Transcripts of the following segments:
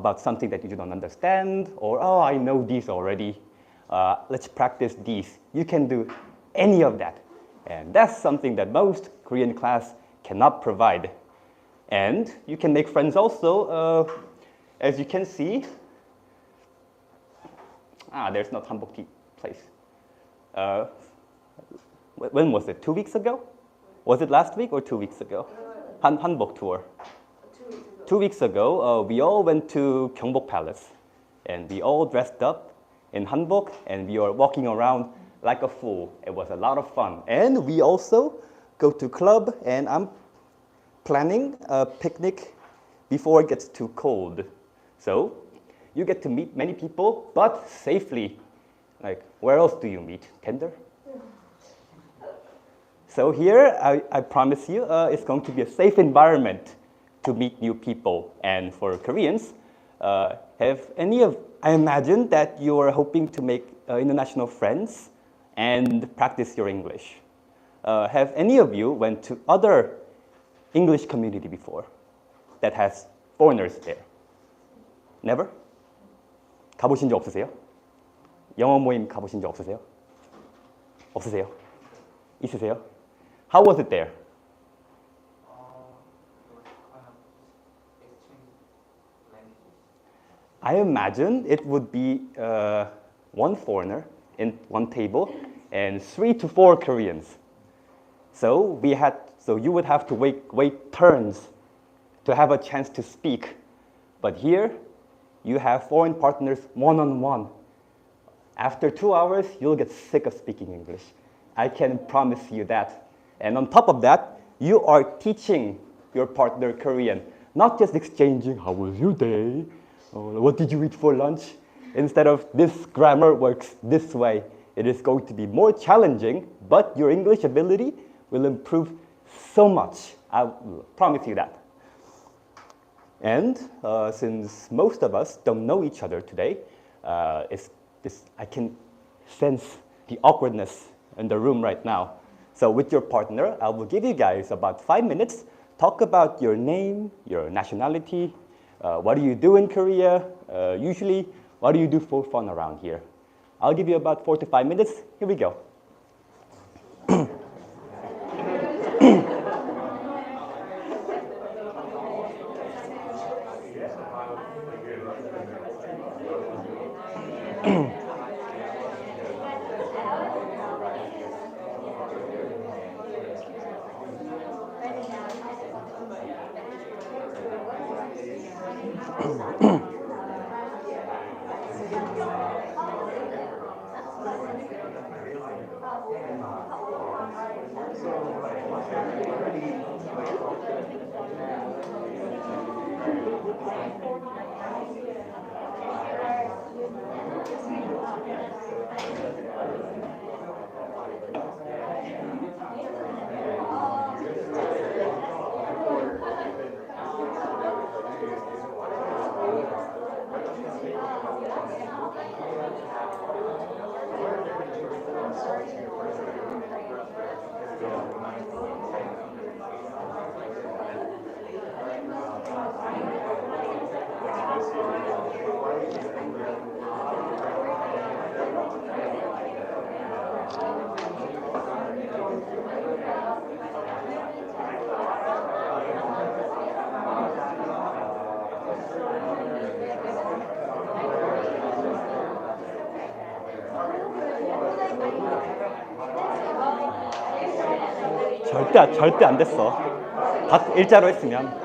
about something that you don't understand, or, oh, I know these already. Let's practice these. You can do any of that. And that's something that most Korean class cannot provide. And you can make friends also. As you can see, there's no hanbok tea place. When was it? 2 weeks ago? Was it last week or 2 weeks ago? Hanbok tour. 2 weeks ago, we all went to Gyeongbok Palace, and we all dressed up in hanbok, and we were walking around like a fool. It was a lot of fun. And we also go to club, and I'm planning a picnic before it gets too cold. So you get to meet many people, but safely. Like, where else do you meet? Tinder? So here, I promise you, it's going to be a safe environment to meet new people. And for Koreans, I imagine that you are hoping to make international friends and practice your English. Have any of you went to other English community before that has foreigners there? Never? 가보신 적 없으세요? 영어 모임 가보신 적 없으세요? 없으세요? 있으세요? How was it there? I imagine it would be one foreigner in one table and 3 to 4 Koreans. So you would have to wait turns to have a chance to speak. But here, you have foreign partners one-on-one. After 2 hours, you'll get sick of speaking English. I can promise you that. And on top of that, you are teaching your partner Korean, not just exchanging, how was your day? Or, what did you eat for lunch? Instead of this grammar works this way. It is going to be more challenging, but your English ability will improve so much. I promise you that. And since most of us don't know each other today, I can sense the awkwardness in the room right now. So with your partner, I will give you guys about 5 minutes. Talk about your name, your nationality, what do you do in Korea, usually, what do you do for fun around here? I'll give you about 4 to 5 minutes. Here we go. 절대 안 됐어. 일자로 했으면.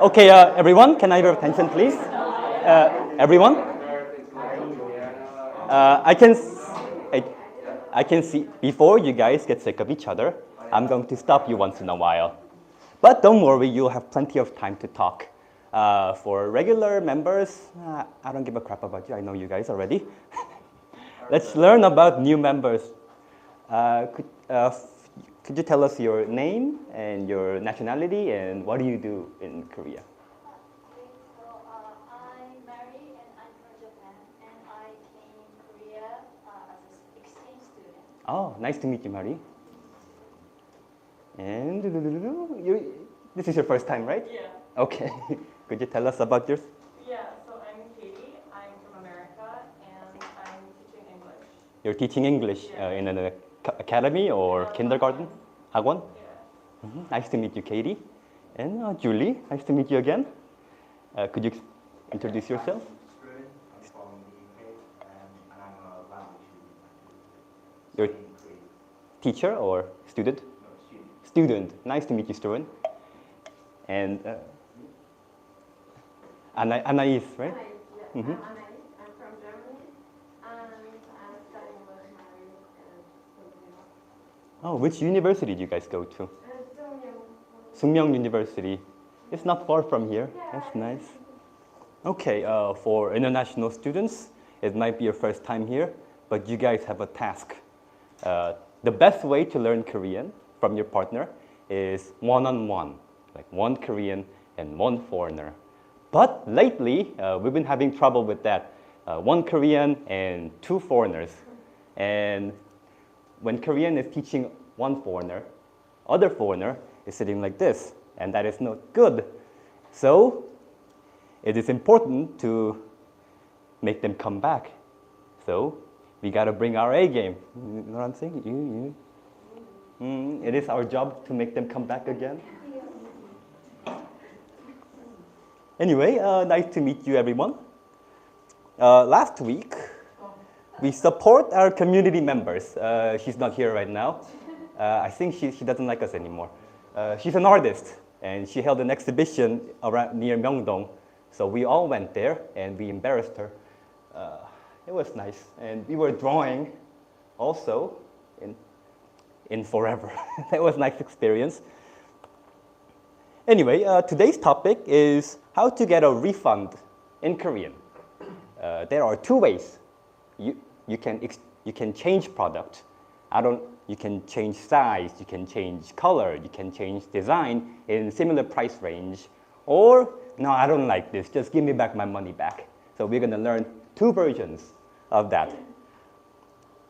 Okay, everyone, can I have your attention, please? Everyone? I can, I can see, before you guys get sick of each other, I'm going to stop you once in a while. But don't worry, you'll have plenty of time to talk. For regular members, I don't give a crap about you, I know you guys already. Let's learn about new members. Could you tell us your name and your nationality and what do you do in Korea? Okay, so I'm Mary and I'm from Japan and I came to Korea as an exchange student. Oh, nice to meet you, Mary. And this is your first time, right? Yeah. Okay. Could you tell us about yours? Yeah, so I'm Katie. I'm from America and I'm teaching English. You're teaching English in an academy or kindergarten? 학원? Yeah. Nice to meet you, Katie. And Julie, nice to meet you again. Could you introduce yourself? I'm from the UK and I'm a language You're student. in Korea. teacher or student? No, student. Student. Nice to meet you, student. And Anais, right? Hi, yeah, Mhm. I'm Anais. I'm from Germany, and I'm studying with Mary and Filipino. Oh, which university do you guys go to? Sungmyeong University. It's not far from here. That's nice. Okay, for international students, it might be your first time here, but you guys have a task. The best way to learn Korean from your partner is one-on-one, like one Korean and one foreigner. But lately, we've been having trouble with that. One Korean and two foreigners. And when Korean is teaching one foreigner, other foreigner is sitting like this, and that is not good. So it is important to make them come back. So we gotta bring our A game. You know what I'm saying? It is our job to make them come back again. Anyway, nice to meet you, everyone. Last week, we support our community members. She's not here right now. I think she doesn't like us anymore. She's an artist, and she held an exhibition around near Myeongdong. So we all went there, and we embarrassed her. It was nice, and we were drawing also in forever. That was a nice experience. Anyway, today's topic is how to get a refund in Korean. There are two ways. You can change product. You can change size, you can change color, you can change design in similar price range. Or, no, I don't like this, just give me back my money back. So we're gonna learn two versions of that.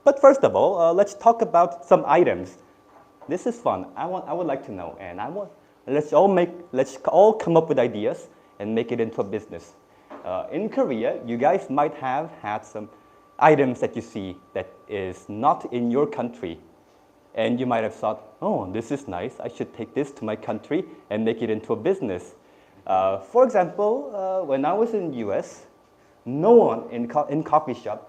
But first of all, let's talk about some items. This is fun. I would like to know, and let's all come up with ideas and make it into a business. In Korea, you guys might have had some items that you see that is not in your country, and you might have thought, oh, this is nice. I should take this to my country and make it into a business. For example, when I was in the U.S., no one in coffee shop,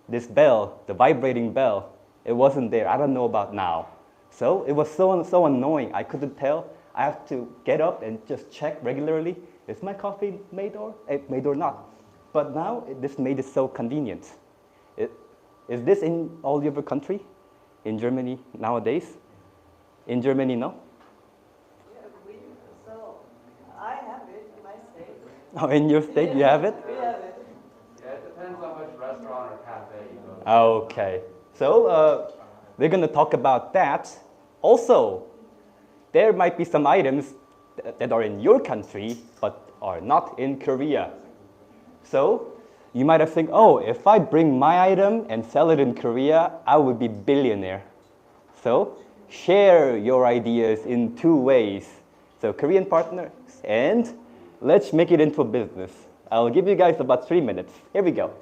this bell, the vibrating bell, it wasn't there. I don't know about now. So it was so annoying. I couldn't tell. I have to get up and just check regularly. Is my coffee made or not? But now this made it so convenient. Is this in all your country? In Germany nowadays? In Germany, no? So I have it in my state. Oh, in your state you have it? We have it. Yeah, it depends on which restaurant or cafe you go to. Okay. So we're going to talk about that. Also, there might be some items that are in your country but are not in Korea. So you might have think, oh, if I bring my item and sell it in Korea, I would be billionaire. So share your ideas in two ways. So Korean partners, and let's make it into a business. I'll give you guys about 3 minutes. Here we go.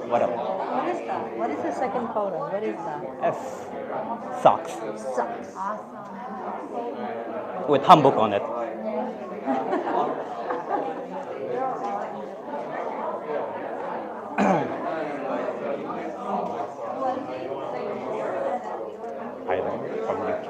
What up? What is that? What is the second photo? What is that? S. Socks Socks. with hanbok on it. Item from UK.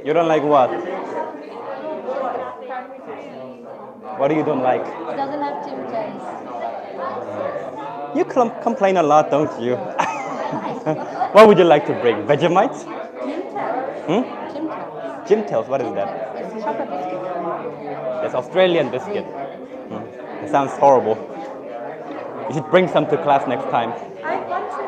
You don't like what? What do you don't like? It doesn't have Tim Tams. You complain a lot, don't you? What would you like to bring? Vegemite? Tim Tams. Hmm? Tim Tams. Jim Tales, what is that? It's chocolate biscuit. It's Australian biscuit. It sounds horrible. You should bring some to class next time. I want to.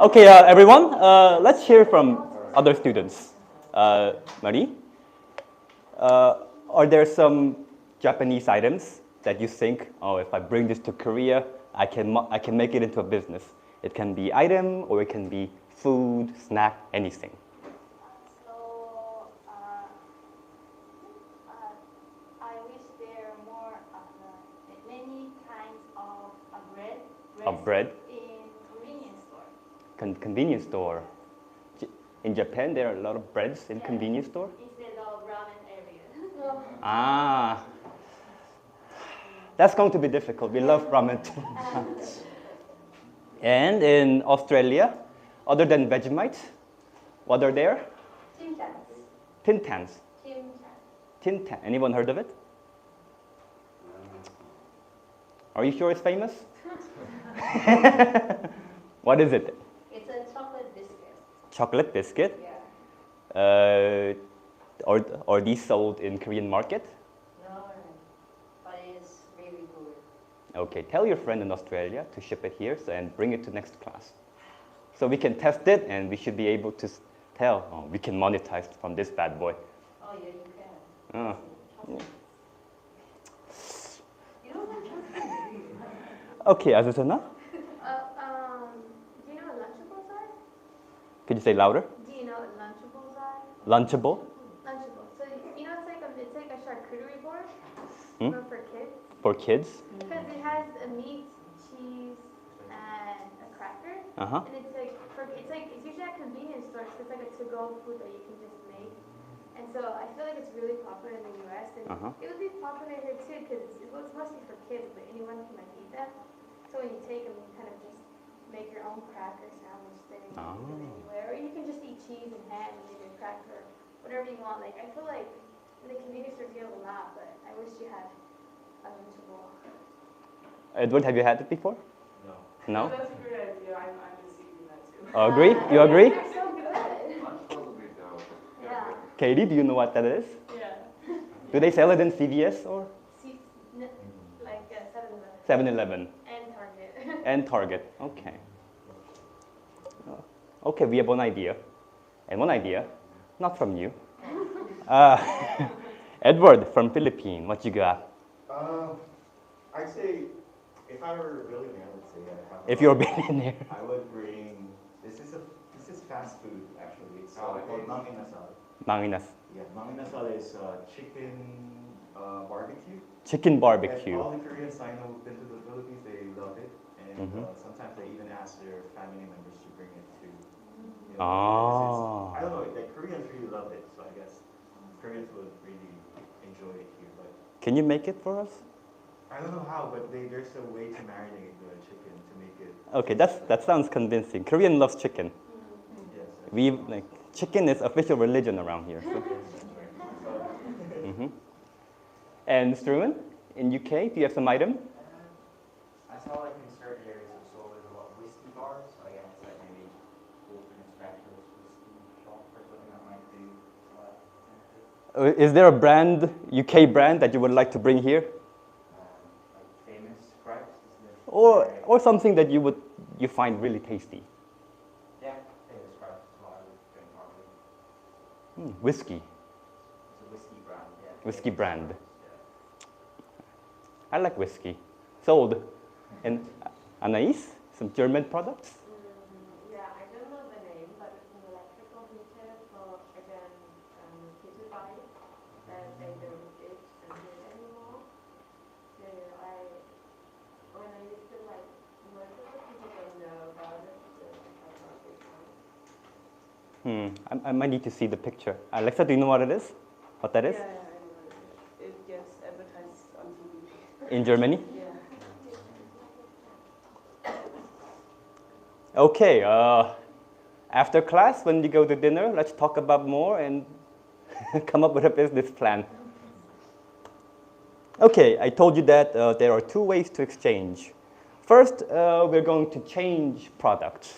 Okay, everyone, let's hear from other students. Marie, are there some Japanese items that you think, oh, if I bring this to Korea, I can make it into a business? It can be item or it can be food, snack, anything. So I wish there are more many kinds of bread. Of bread? In convenience store. Convenience store. In Japan, there are a lot of breads in convenience store? Instead of ramen area. Ah, that's going to be difficult. We love ramen too much. And in Australia, other than Vegemite, what are there? Tim Tams. Tin Tans. Tim Tams. Tin Tan. Anyone heard of it? Are you sure it's famous? What is it? It's a chocolate biscuit. Chocolate biscuit. Yeah. Are these sold in Korean market? No, but it's really good. Okay, tell your friend in Australia to ship it here and bring it to next class. So we can test it and we should be able to tell, oh, we can monetize from this bad boy. Oh, yeah, you can. Oh. You don't like chocolate? Okay, Azusana, Do you know what Lunchables are? could you say louder? Do you know what Lunchables are? Lunchable? Lunchables. So you know it's like a charcuterie board, Hmm? but for kids. For kids? Because it has a meat, cheese, and a cracker. Uh-huh. And it's usually at convenience stores. So it's like a to-go food that you can just make. And so I feel like it's really popular in the U.S. and Uh-huh. it would be popular here too because it's mostly for kids, but anyone can like eat them. So when you take them, you kind of just make your own cracker sandwich thing Oh. anywhere, or you can just eat cheese and ham and leave your cracker, whatever you want. Like I feel like in the convenience stores you have a lot, but I wish you had a Lunchable. Edward, have you had it before? No. No? That's a great idea. I'm just eating that too. Agree? You agree? They're so good. Probably no. Yeah. Katie, do you know what that is? Yeah. Do they sell it in CVS or Like 7-Eleven 7-Eleven and Target. and Target? Okay. Okay, we have one idea. And one idea, not from you. Edward from Philippines, what you got? I'd say if I were a billionaire, let's say I have. If you're a billionaire. I would bring. This is fast food actually. It's called manginasal. Manginas. Yeah, manginasal is chicken barbecue. Chicken And barbecue. all the Koreans I know who've been to the Philippines, they love it, and Mhm. sometimes they even ask their family members to bring it to. Oh. I don't know. The Koreans really love it, so I guess Koreans would really enjoy it here. But Can you make it for us? I don't know how, but there's a way to marinate the chicken to make it. Okay, that sounds convincing. Korean loves chicken. Yes. Chicken is official religion around here. So. Mhm. And Struan, in UK, do you have some item? I saw like in certain areas of Seoul there's a lot of whiskey bars, so I guess like maybe open a specialist whiskey shop or something that might be Is there a brand, UK brand, that you would like to bring here? like famous Christ. Or something that you find really tasty? Yeah, famous Christ is what I would drink probably. Whiskey. It's a whiskey brand, yeah. Whiskey Famous brand. Christ, I like whiskey. Sold. And Anais, some German products? Yeah, I don't know the name, but it's an electrical heater for again heated body that they don't get and use anymore. I might need to see the picture. Alexa, do you know what it is? What that is? Yeah, I know. It gets advertised on TV. In Germany? Yeah. Okay, after class, when we go to dinner, let's talk about more and come up with a business plan. Okay, I told you that there are two ways to exchange. First, we're going to change products.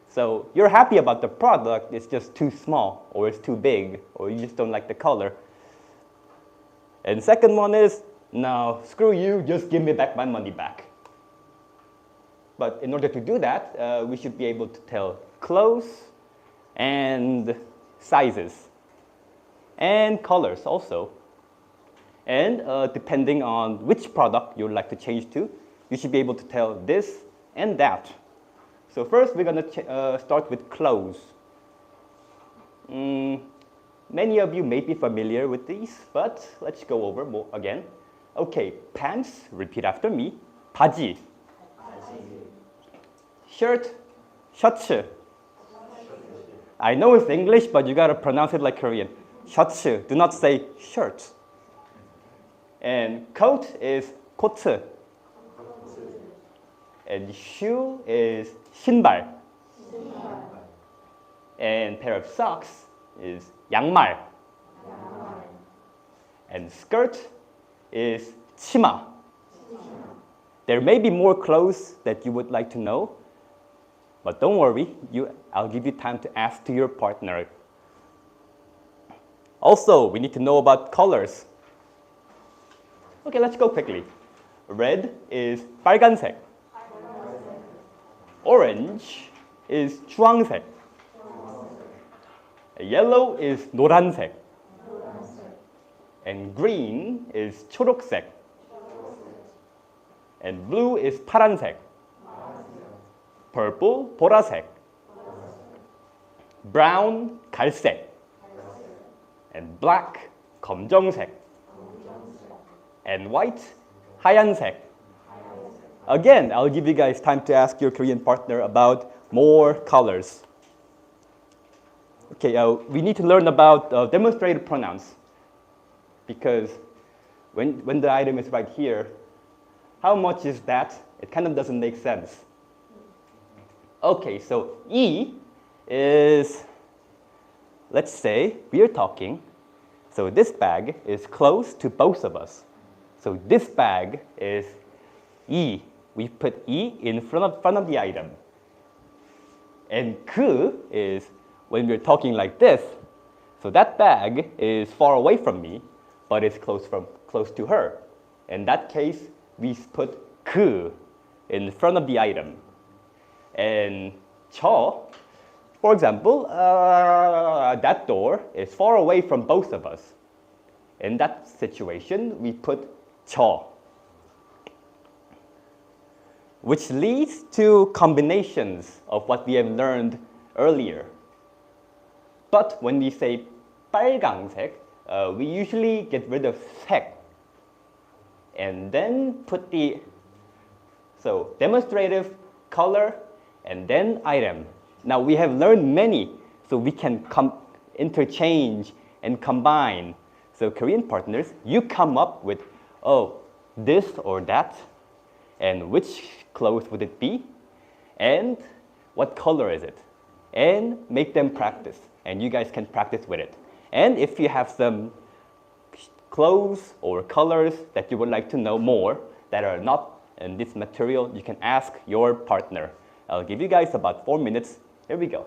So you're happy about the product, it's just too small, or it's too big, or you just don't like the color. And second one is, no, screw you, just give me back my money back. But in order to do that, we should be able to tell clothes and sizes and colors also. And depending on which product you'd like to change to, you should be able to tell this and that. So first, we're going to start with clothes. Many of you may be familiar with these, but let's go over more again. Okay, pants, repeat after me. 바지. Shirt, 셔츠. I know it's English, but you gotta pronounce it like Korean. 셔츠, do not say shirt. And coat is 코트. And shoe is 신발. And pair of socks is 양말. And skirt is 치마. There may be more clothes that you would like to know, but don't worry, I'll give you time to ask to your partner. Also, we need to know about colors. Okay, let's go quickly. Red is 빨간색. Orange is 주황색. Yellow is 노란색. And green is 초록색. And blue is 파란색. Purple, 보라색. Brown, 갈색. And black, 검정색. And white, 하얀색. Again, I'll give you guys time to ask your Korean partner about more colors. Okay, we need to learn about demonstrative pronouns, because when the item is right here, how much is that? It kind of doesn't make sense. Okay, so E is, let's say we are talking, so this bag is close to both of us. So this bag is E. We put E in front of the item. And 그 is when we're talking like this. So that bag is far away from me, but it's close to her. In that case, we put 그 in front of the item. And 저, for example, that door is far away from both of us. In that situation, we put 저. Which leads to combinations of what we have learned earlier. But when we say 빨강색, we usually get rid of 색 and then put the, so demonstrative, color, and then item. Now we have learned many, so we can interchange and combine. So Korean partners, you come up with, oh, this or that, and which clothes would it be, and what color is it, and make them practice, and you guys can practice with it. And if you have some clothes or colors that you would like to know more that are not in this material, you can ask your partner. I'll give you guys about 4 minutes. Here we go.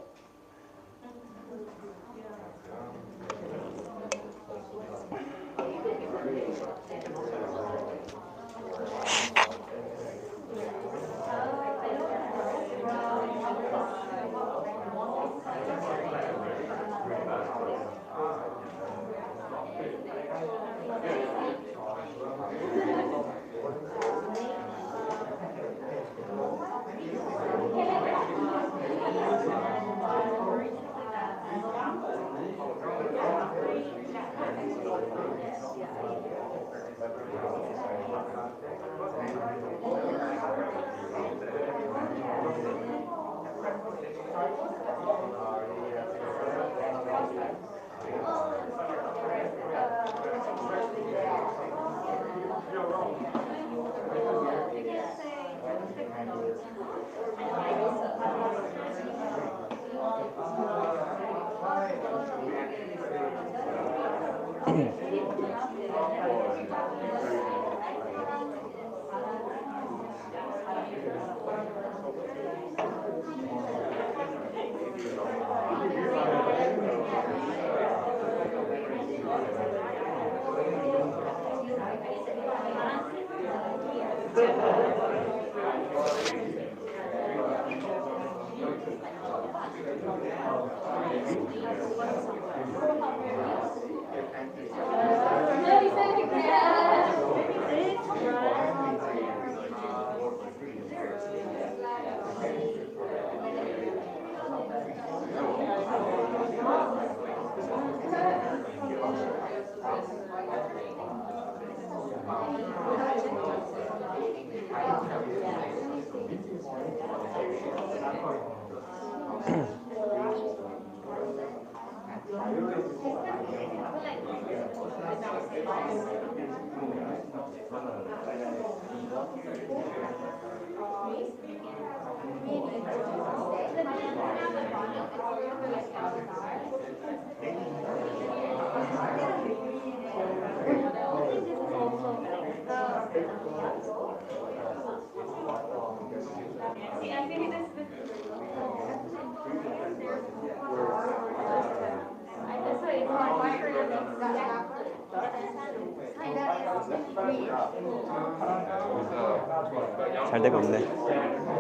잘 되고 있네.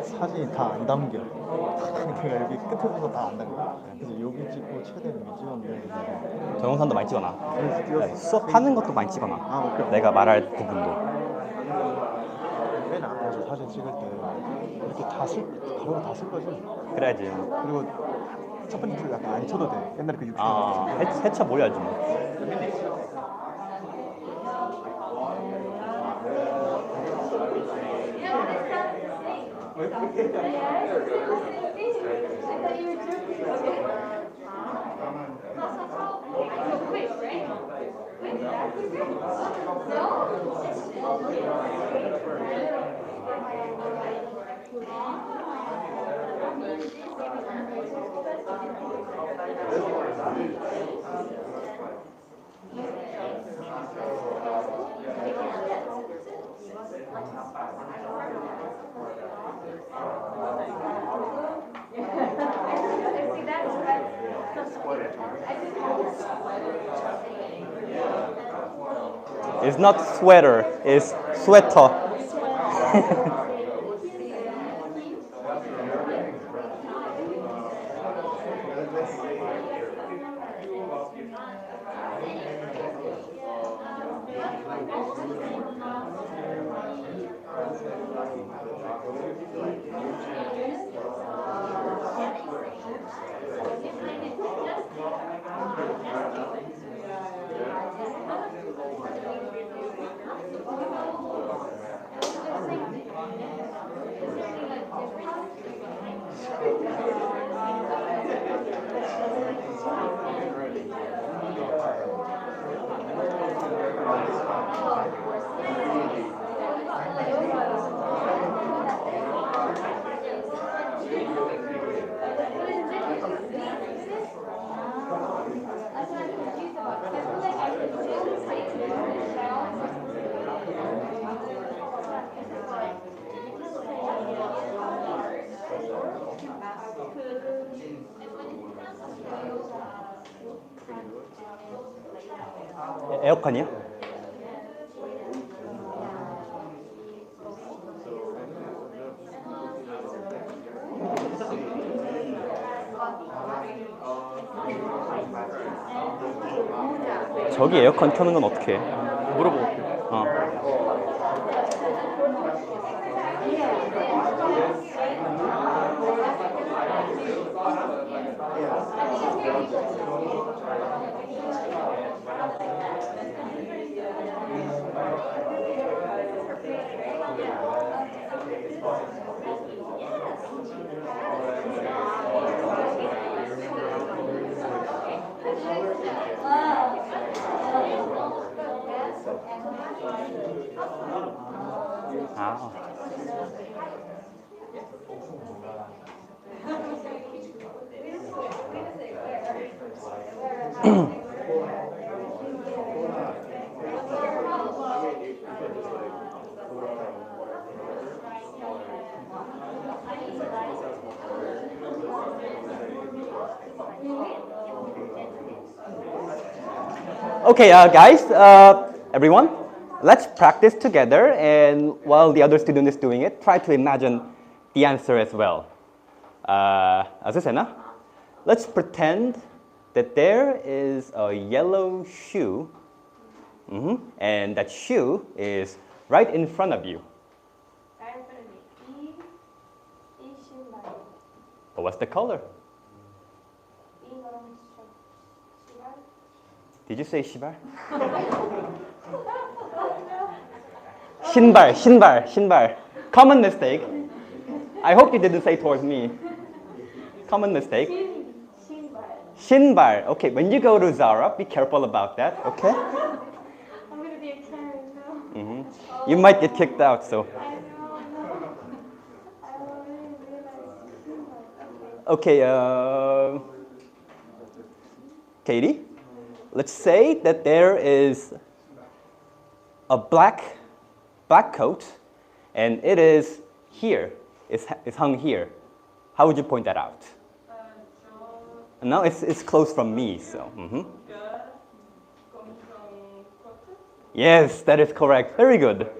사진이 다 안 담겨. 내가 여기 끝에 보고 다 안 담겨. 그래서 여기 찍고 최대한 여기 찍었는데. 동영상도 많이 찍어놔. 수업하는 것도 많이 찍어놔. 아, 오케이. 내가 말할 부분도. 맨 앞에서 사진 찍을 때 이렇게 가로로 다 쓸 거지. 그래야지. 그리고 첫 번째 줄 약간 안 쳐도 돼. 옛날에 그 60대. 아, 해쳐 몰려야지 뭐. It's not sweater, it's sweater. 에어컨이야? 저기 에어컨 켜는 건 어떻게 해? 물어보고 올게. 어. 아. Okay, guys, everyone, let's practice together, and while the other student is doing it, try to imagine the answer as well. Azucena, let's pretend that there is a yellow shoe, and that shoe is right in front of you. Right in front of me. 이 신발. But what's the color? 이거랑 신발. Did you say shibar? 신발, 신발, 신발. Common mistake. I hope you didn't say towards me. Common mistake. 신발. Shinbar. Okay, when you go to Zara, be careful about that, okay? I'm gonna be a Karen now. You might get kicked out, so. I know, no. I already realized 신발. Okay, Katie, let's say that there is a black coat, and it is here. It's hung here. How would you point that out? 저 No, it's close from me, so. 가 coming from court. Yes, that is correct. Very good.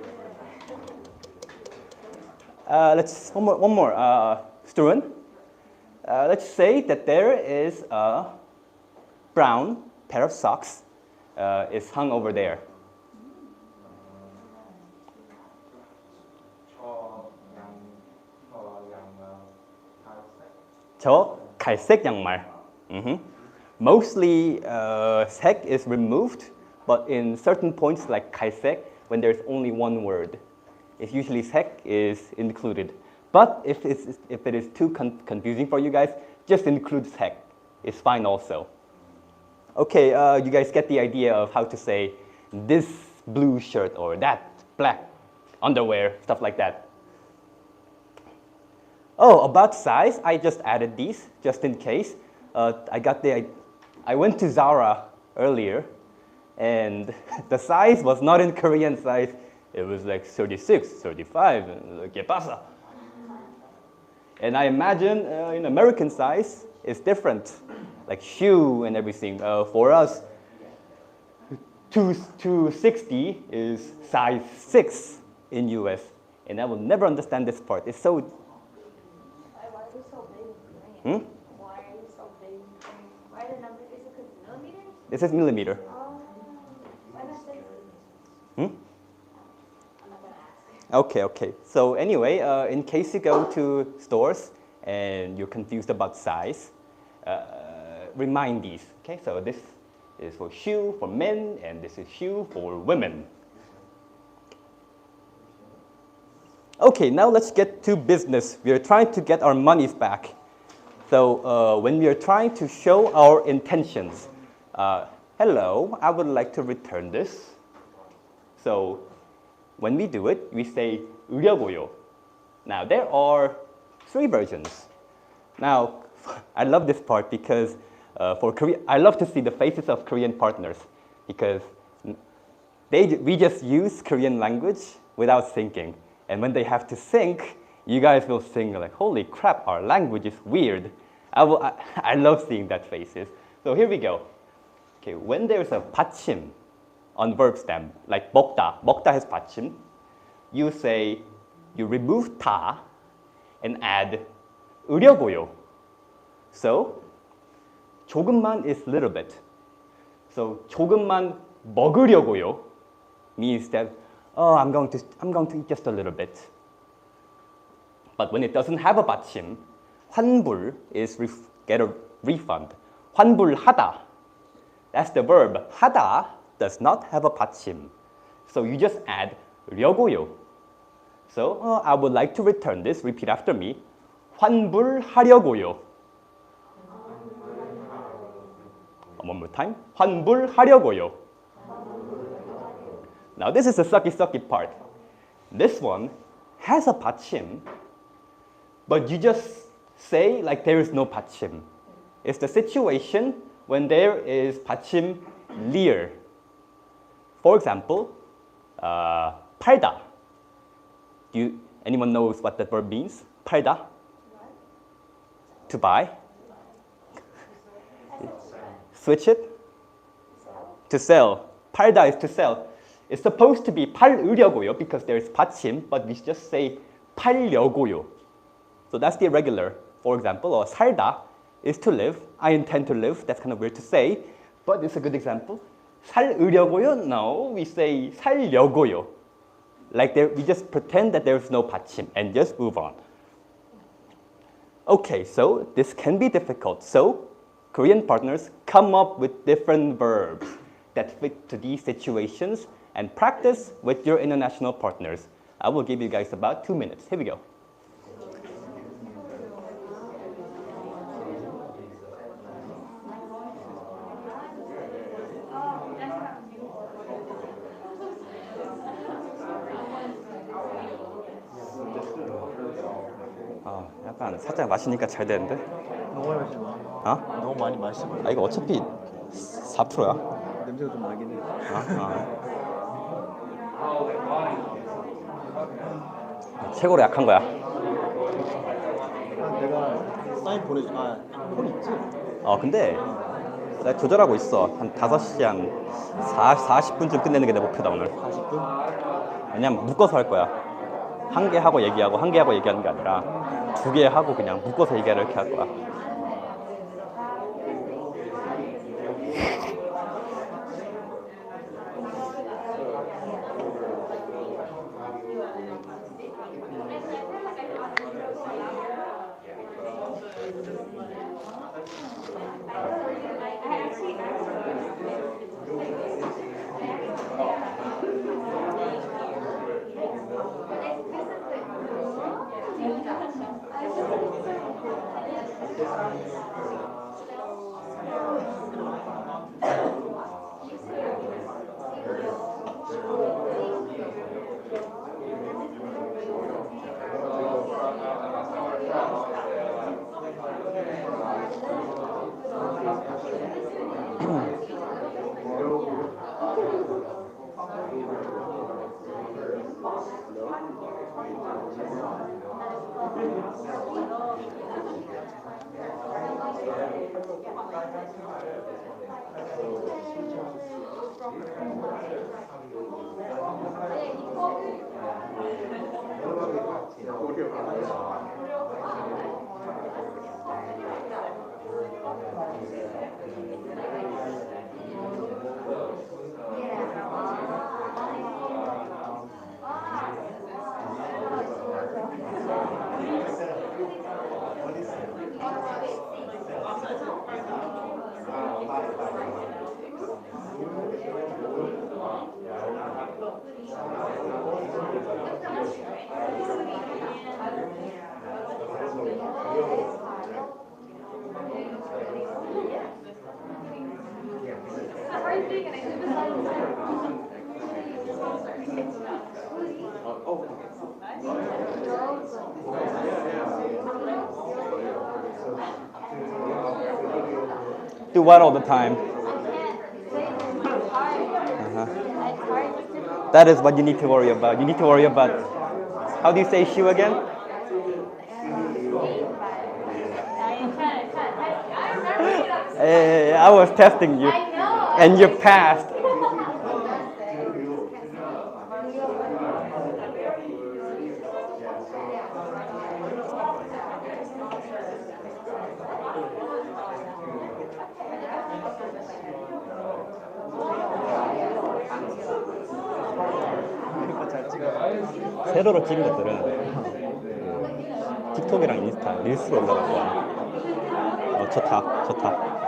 Let's one more. Struan. Let's say that there is a brown pair of socks. Is hung over there. 저 갈색 양말. Mostly, 색 is removed, but in certain points like 갈색, when there's only one word, it's usually 색 is included. But if it is too confusing for you guys, just include 색. It's fine also. Okay, you guys get the idea of how to say this blue shirt or that black underwear, stuff like that. Oh, about size, I just added these just in case. I went to Zara earlier, and the size was not in Korean size. It was like 36, 35, ¿qué pasa? And I imagine in American size, it's different, like shoe and everything. For us, 260 is size 6 in US, and I will never understand this part. It's so. Why are you so big? Hmm? Why are you so big? Why the number? Is it because millimeters? This is millimeter. Oh, why not say? Hmm? I'm not gonna ask. Okay. So anyway, in case you go to stores and you're confused about size, remind these. Okay, so this is for shoe for men, and this is shoe for women. Okay, now let's get to business. We are trying to get our monies back. So when we are trying to show our intentions, hello, I would like to return this. So when we do it, we say 으려고요. Now there are 3 versions. Now I love this part because for Korea, I love to see the faces of Korean partners because we just use Korean language without thinking. And when they have to think, you guys will think like, holy crap, our language is weird. I love seeing that faces. So here we go. Okay, when there's a 받침 on verb stem, like 먹다 has 받침, you remove 다 and add 으려고요. So 조금만 is little bit. So 조금만 먹으려고요 means that I'm going to eat just a little bit. But when it doesn't have a 받침, 환불 is get a refund. 환불하다, that's the verb. 하다 does not have a 받침. So you just add 려고요. So I would like to return this. Repeat after me. 환불하려고요. One more time. 환불하려고요. Now this is the sucky part. This one has a 받침, but you just say like there is no 받침. It's the situation when there is 받침 리을. For example, 팔다. Anyone knows what that verb means? 팔다? To buy. Switch it. To sell. 팔다 is to sell. It's supposed to be 팔으려고요 because there's 받침, but we just say 팔려고요. So that's the irregular. For example, or 살다 is to live. I intend to live. That's kind of weird to say, but it's a good example. 살으려고요? No, we say 살려고요. Like we just pretend that there's no 받침 and just move on. Okay, so this can be difficult. So Korean partners come up with different verbs that fit to these situations and practice with your international partners. I will give you guys about 2 minutes. Here we go. 약간 살짝 마시니까 잘 되는데? 너무 많이 마시면 어? 너무 많이 마시면 아 이거 어차피 4%야. 냄새가 좀 나긴 해. 최고로 약한 거야. 내가 사인 보내줘. 폰 있지? 근데 내가 조절하고 있어. 한 5시 한 40분쯤 끝내는 게 내 목표다 오늘. 40분? 왜냐면 묶어서 할 거야. 한 개 하고 얘기하고 한 개 하고 얘기하는 게 아니라 2개 하고 그냥 묶어서 얘기하려 이렇게 할 거야. Do what all the time? That is what you need to worry about. You need to worry about, how do you say shoe again? I was testing you. And you passed. 세로로 찍은 것들은 틱톡이랑 인스타, 릴스로 올라갈 거야. 좋다, 좋다.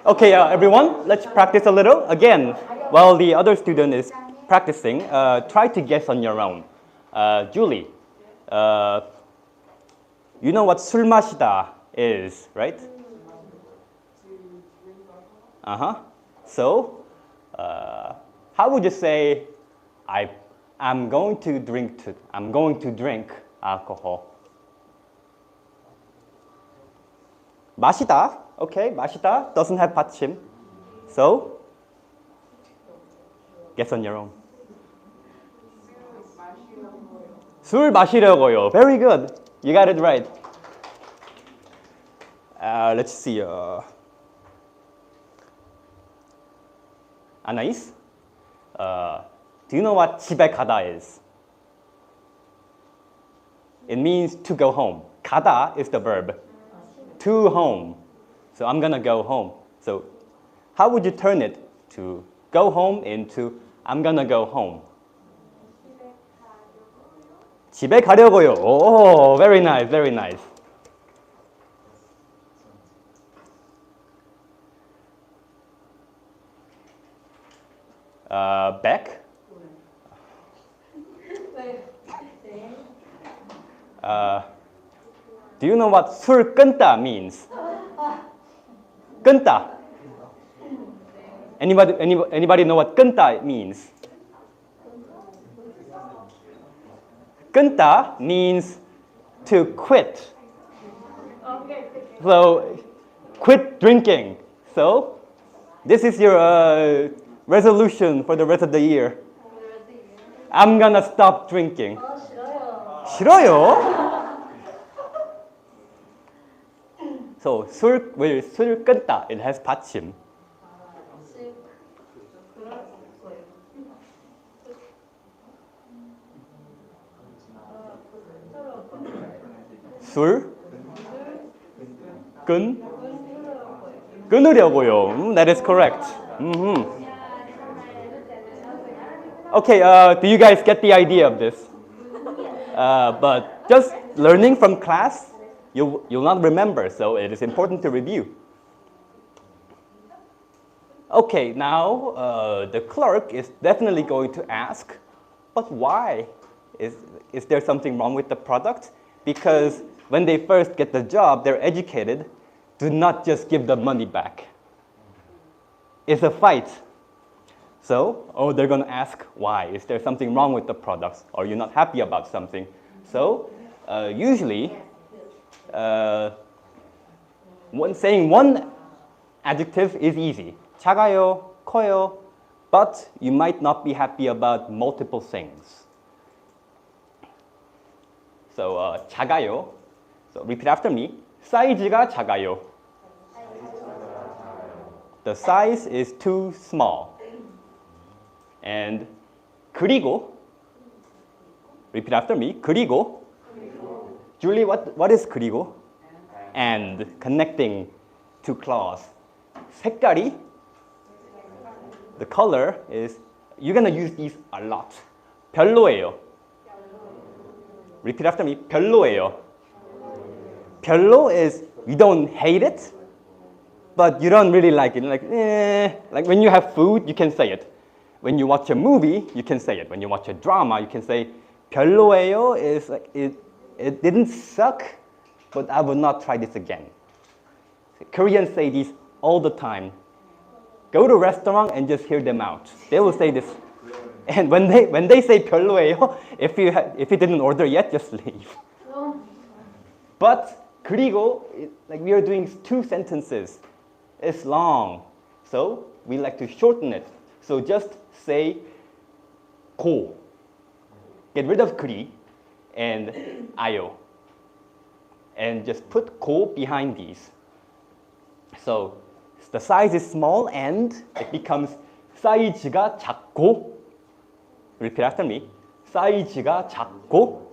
Okay, everyone, let's practice a little. Again, while the other student is practicing, try to guess on your own. Julie, you know what 술 마시다 is, right? Uh-huh. So, how would you say I'm going to drink alcohol? 마시다. Okay, 마시다 doesn't have 받침. So, guess on your own. 술 마시려고요. Very good. You got it right. Let's see. Anais, do you know what 집에 가다 is? It means to go home. 가다 is the verb. To home. So I'm gonna go home. So how would you turn it to go home into I'm gonna go home? 집에 가려고요. Oh, very nice, very nice. Beck? Do you know what 술 끊다 means? 끊다. Anybody know what 끊다 means? 끊다 means to quit. So, quit drinking. So, this is your resolution for the rest of the year. I'm gonna stop drinking. 싫어요? So, 술 끊다. It has 받침. 술 끊으려고요. That is correct. Okay, do you guys get the idea of this? But just learning from class, you'll not remember, so it is important to review. Okay, now the clerk is definitely going to ask, but why? Is there something wrong with the product? Because when they first get the job, they're educated. Do not just give the money back. It's a fight. So, they're going to ask why. Is there something wrong with the products? Or you're not happy about something? So, usually, saying one adjective is easy. 작아요, 커요. But you might not be happy about multiple things. So, 작아요. So, repeat after me. 사이즈가 작아요. The size is too small. And 그리고, repeat after me. 그리고. Julie, what is 그리고? And, connecting two clause. 색깔이, the color is, you're going to use these a lot. 별로예요. Repeat after me. 별로예요. 별로 is, you don't hate it, but you don't really like it. Like when you have food, you can say it. When you watch a movie, you can say it. When you watch a drama, you can say 별로예요 is like it didn't suck, but I would not try this again. Koreans say these all the time. Go to a restaurant and just hear them out. They will say this. And when they say 별로예요, if you didn't order yet, just leave. But 그리고, like we are doing two sentences. It's long. So we like to shorten it. So just say 고. Get rid of 그리 and 아요. And just put 고 behind these. So the size is small and it becomes 사이즈가 작고. Repeat after me. 사이즈가 작고.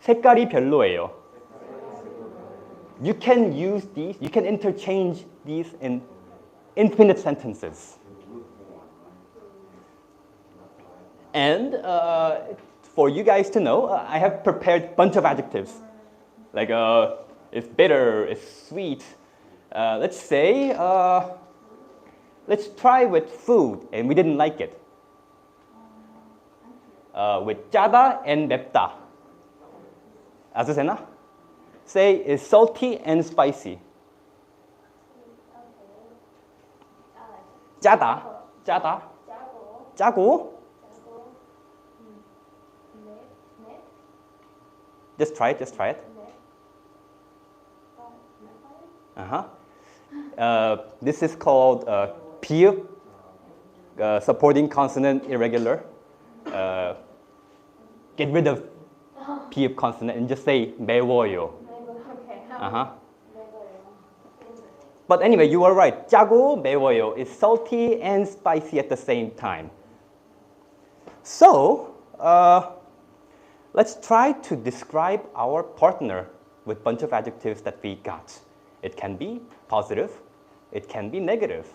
색깔이 별로예요. You can use these, you can interchange these in infinite sentences. And for you guys to know, I have prepared a bunch of adjectives. Like it's bitter, it's sweet. Let's say, let's try with food, and we didn't like it. With 짜다 and 맵다. 아주 되나? Say it's salty and spicy. 짜다, 짜다, 짜고. Just try it, just try it. This is called 비읍, supporting consonant irregular. Get rid of 비읍 consonant and just say 매워요. But anyway, you are right. 짜고 매워요 is salty and spicy at the same time. So, let's try to describe our partner with a bunch of adjectives that we got. It can be positive, it can be negative.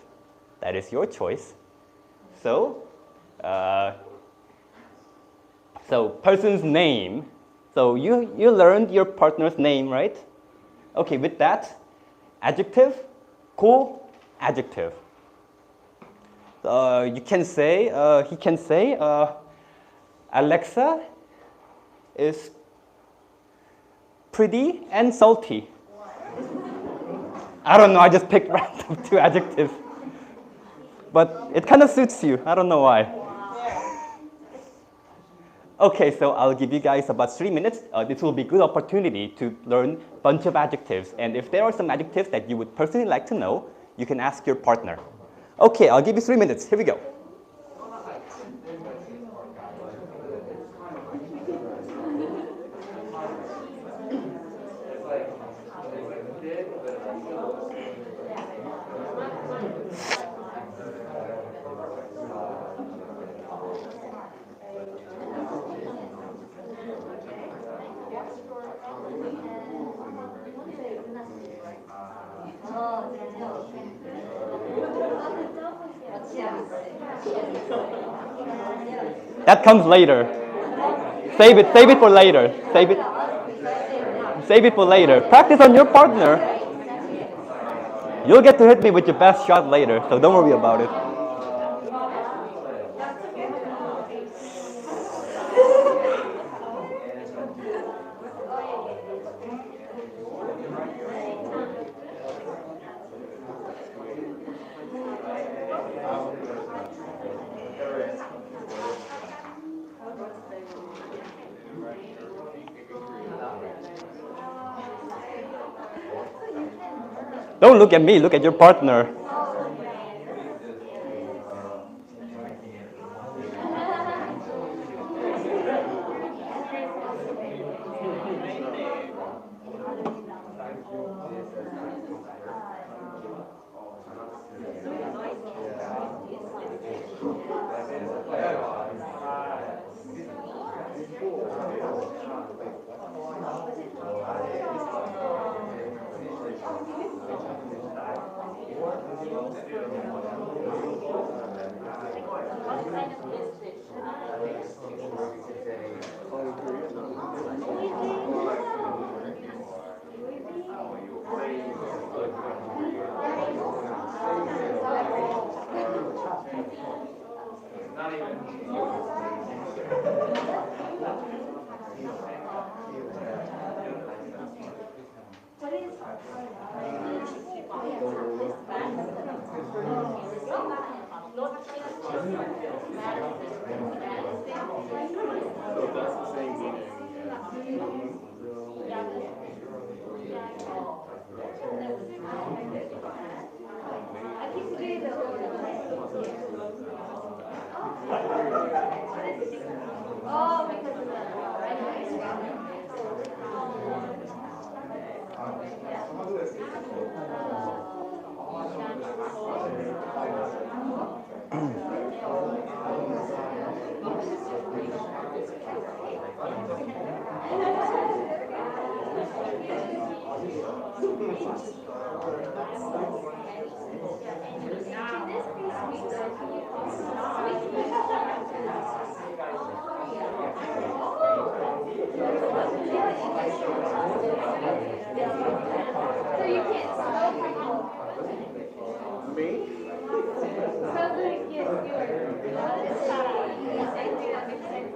That is your choice. So, person's name. So you learned your partner's name, right? Okay, with that, adjective, co-adjective. You can say, he can say, Alexa is pretty and salty. I don't know, I just picked random two adjectives. But it kind of suits you, I don't know why. Okay, so I'll give you guys about 3 minutes. This will be a good opportunity to learn a bunch of adjectives. And if there are some adjectives that you would personally like to know, you can ask your partner. Okay, I'll give you 3 minutes. Here we go. That comes later. Save it for later. Save it for later. Practice on your partner. You'll get to hit me with your best shot later, so don't worry about it. Don't look at me, look at your partner. So you can't spell Me? so good, yes, you are. Exactly, that makes sense.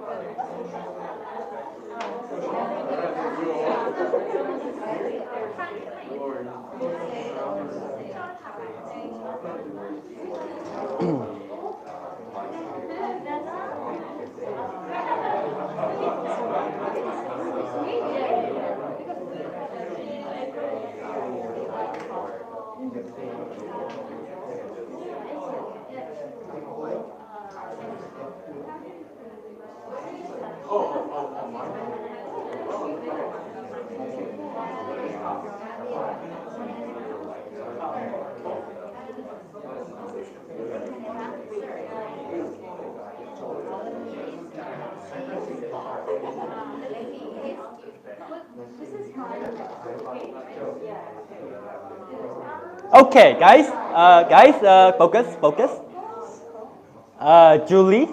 Okay, focus, focus. Julie,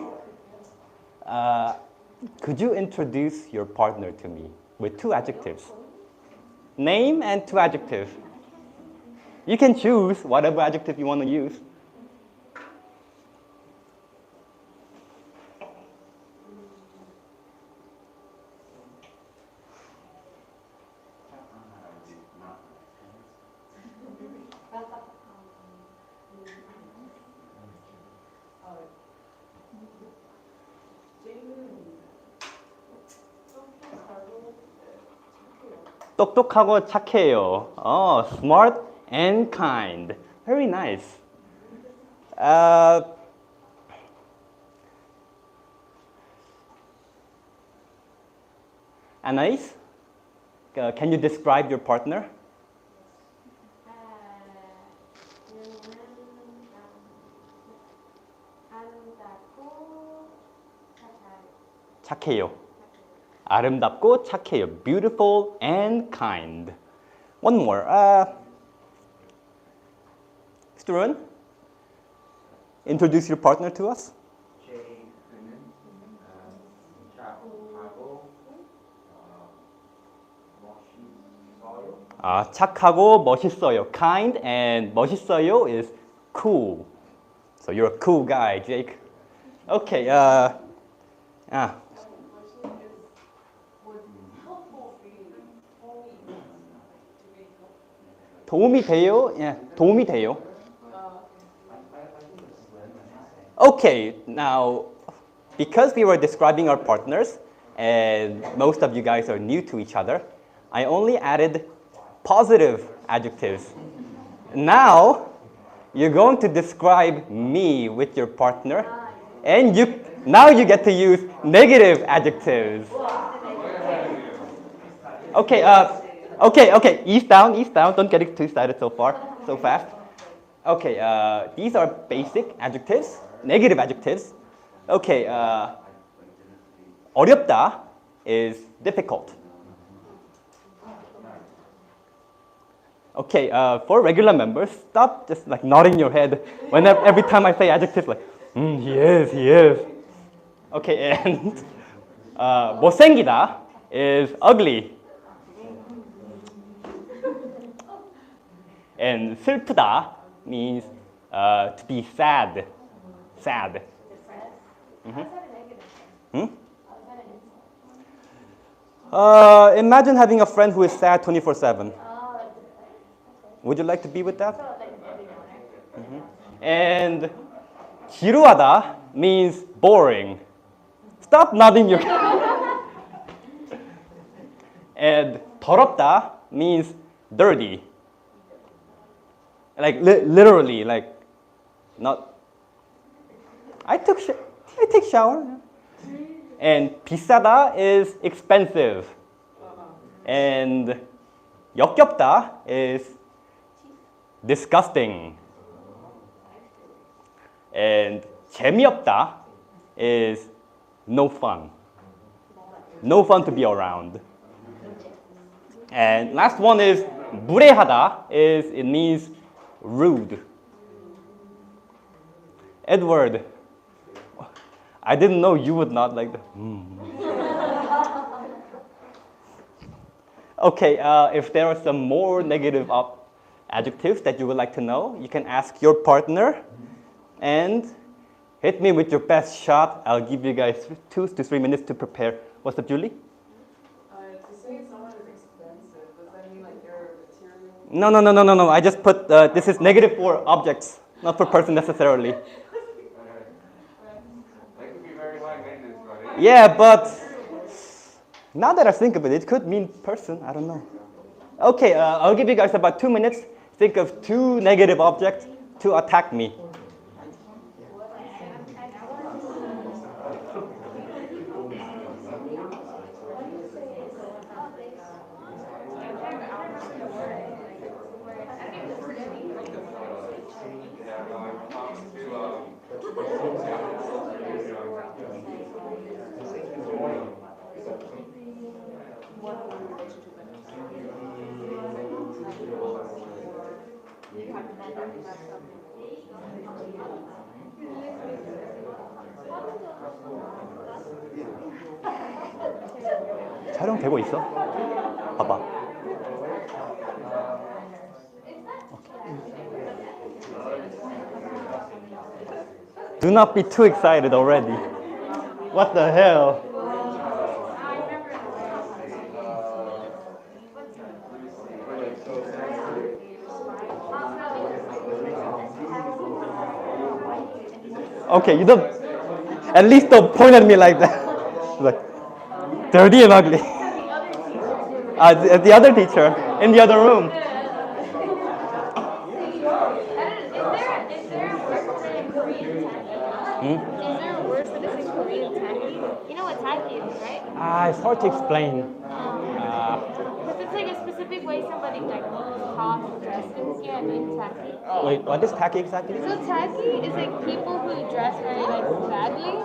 could you introduce your partner to me with 2 adjectives? Name and 2 adjectives. You can choose whatever adjective you want to use. 똑똑하고 착해요. Oh, smart and kind. Very nice. Anais, can you describe your partner? 착해요. 아름답고 착해요. Beautiful and kind. One more. Sturen, introduce your partner to us. 착하고 멋있어요. Kind and 멋있어요 is cool. So you're a cool guy, Jake. Okay. 도움이 돼요? Yeah, 도움이 돼요. Okay, now, because we were describing our partners, and most of you guys are new to each other, I only added positive adjectives. Now, you're going to describe me with your partner, and now you get to use negative adjectives. Okay, ease down, don't get it too excited so fast. Okay, these are basic adjectives, negative adjectives. Okay, 어렵다 is difficult. Okay, for regular members, stop just like nodding your head every time I say adjectives like, he is. Okay, and 못생기다 is ugly. And 슬프다 means to be sad. Sad. Imagine having a friend who is sad 24/7. Would you like to be with that? And 지루하다 means boring. Stop nodding your head. And 더럽다 means dirty. Like literally, like not. I take shower. And 비싸다 is expensive. And 역겹다 is disgusting. And 재미없다 is no fun. No fun to be around. And last one is 무례하다 it means rude. Edward, I didn't know you would not like that. Okay, if there are some more negative adjectives that you would like to know, you can ask your partner and hit me with your best shot. I'll give you guys 2 to 3 minutes to prepare. What's up, Julie? To say someone is expensive, does that mean like they're material? No. I just put, this is negative for objects, not for person necessarily. That could be very high maintenance, right? Yeah, but now that I think of it, it could mean person. I don't know. Okay, I'll give you guys about 2 minutes. Think of 2 negative objects to attack me. 촬영되고 있어? 봐봐. Do not be too excited already. What the hell? Okay, you don't. At least don't point at me like that. Like dirty and ugly. The other teacher in the other room. Is there a word for it in Korean tacky? Is there a word for this in Korean tacky? You know what tacky is, right? It's hard to explain. Because it's like a specific way somebody like talks, dresses. Yeah, being tacky. Wait, what is tacky exactly? So tacky is like people who dress very like badly.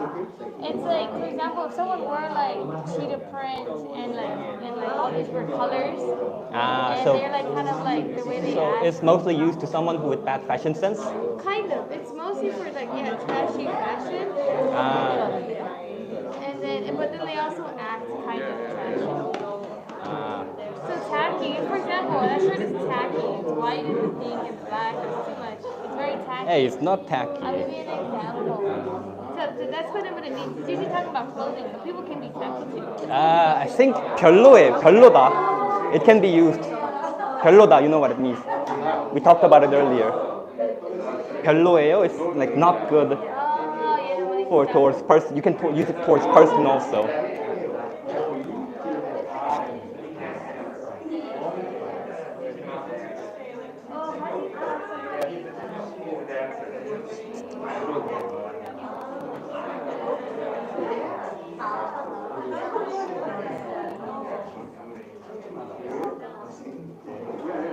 It's like, for example, if someone wore like cheetah print and all these weird colors, and So they're like kind of like the way they act. it's mostly used to someone who with bad fashion sense. Kind of. It's mostly for like trashy fashion. And then, but then they also act kind of trashy. So tacky, for example, that shirt is tacky. It's white and the pink and black. It's too much. It's very tacky. Hey, it's not tacky. I'll give you an example. So that's what it means. It's usually talking about clothing, but people can be tacky too. I think 별로다. It can be used. 별로다, you know what it means. We talked about it earlier. 별로예요 is like not good for towards person. You can use it towards person also.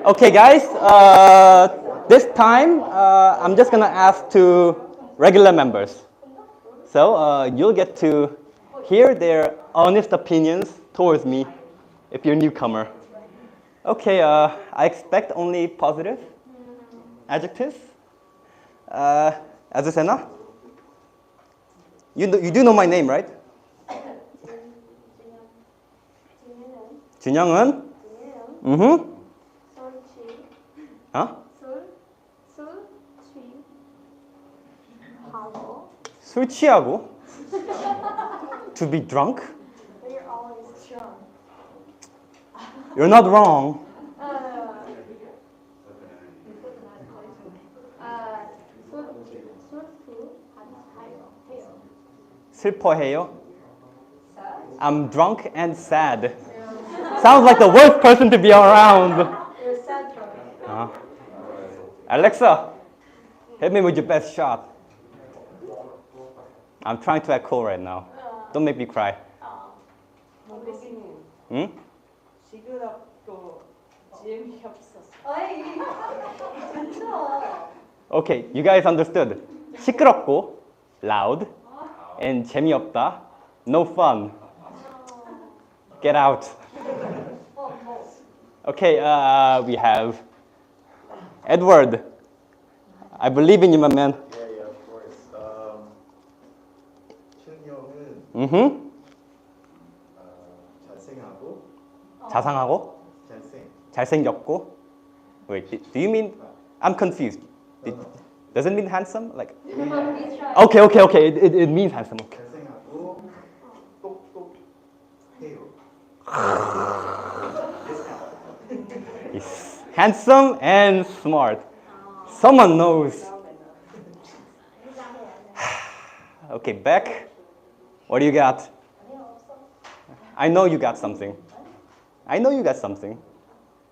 Okay, guys, this time I'm just gonna ask to regular members. So you'll get to hear their honest opinions towards me if you're a newcomer. Okay, I expect only positive adjectives. Azucena? You do know my name, right? 준영은? Mm-hmm. Huh? 술 취하고? To be drunk? But you're always drunk. You're not wrong. 슬퍼해요? I'm drunk and sad. Sounds like the worst person to be around. You're sad drunk. Alexa, hit me with your best shot. I'm trying to act cool right now. Don't make me cry. 응? 지그럽고 재미없었어. 어이, 진짜. Okay, you guys understood. 시끄럽고, loud, and 재미없다, no fun. Get out. Okay, we have Edward. I believe in you, my man. Yeah, of course. Mm-hmm. 잘생하고 자상하고, 잘생겼고. Wait, do you mean? I'm confused. Does it mean handsome? Like. Okay. It means handsome. Okay. 잘생하고 똑똑해요. He's handsome and smart. Someone knows. Okay, Beck, what do you got? I know you got something.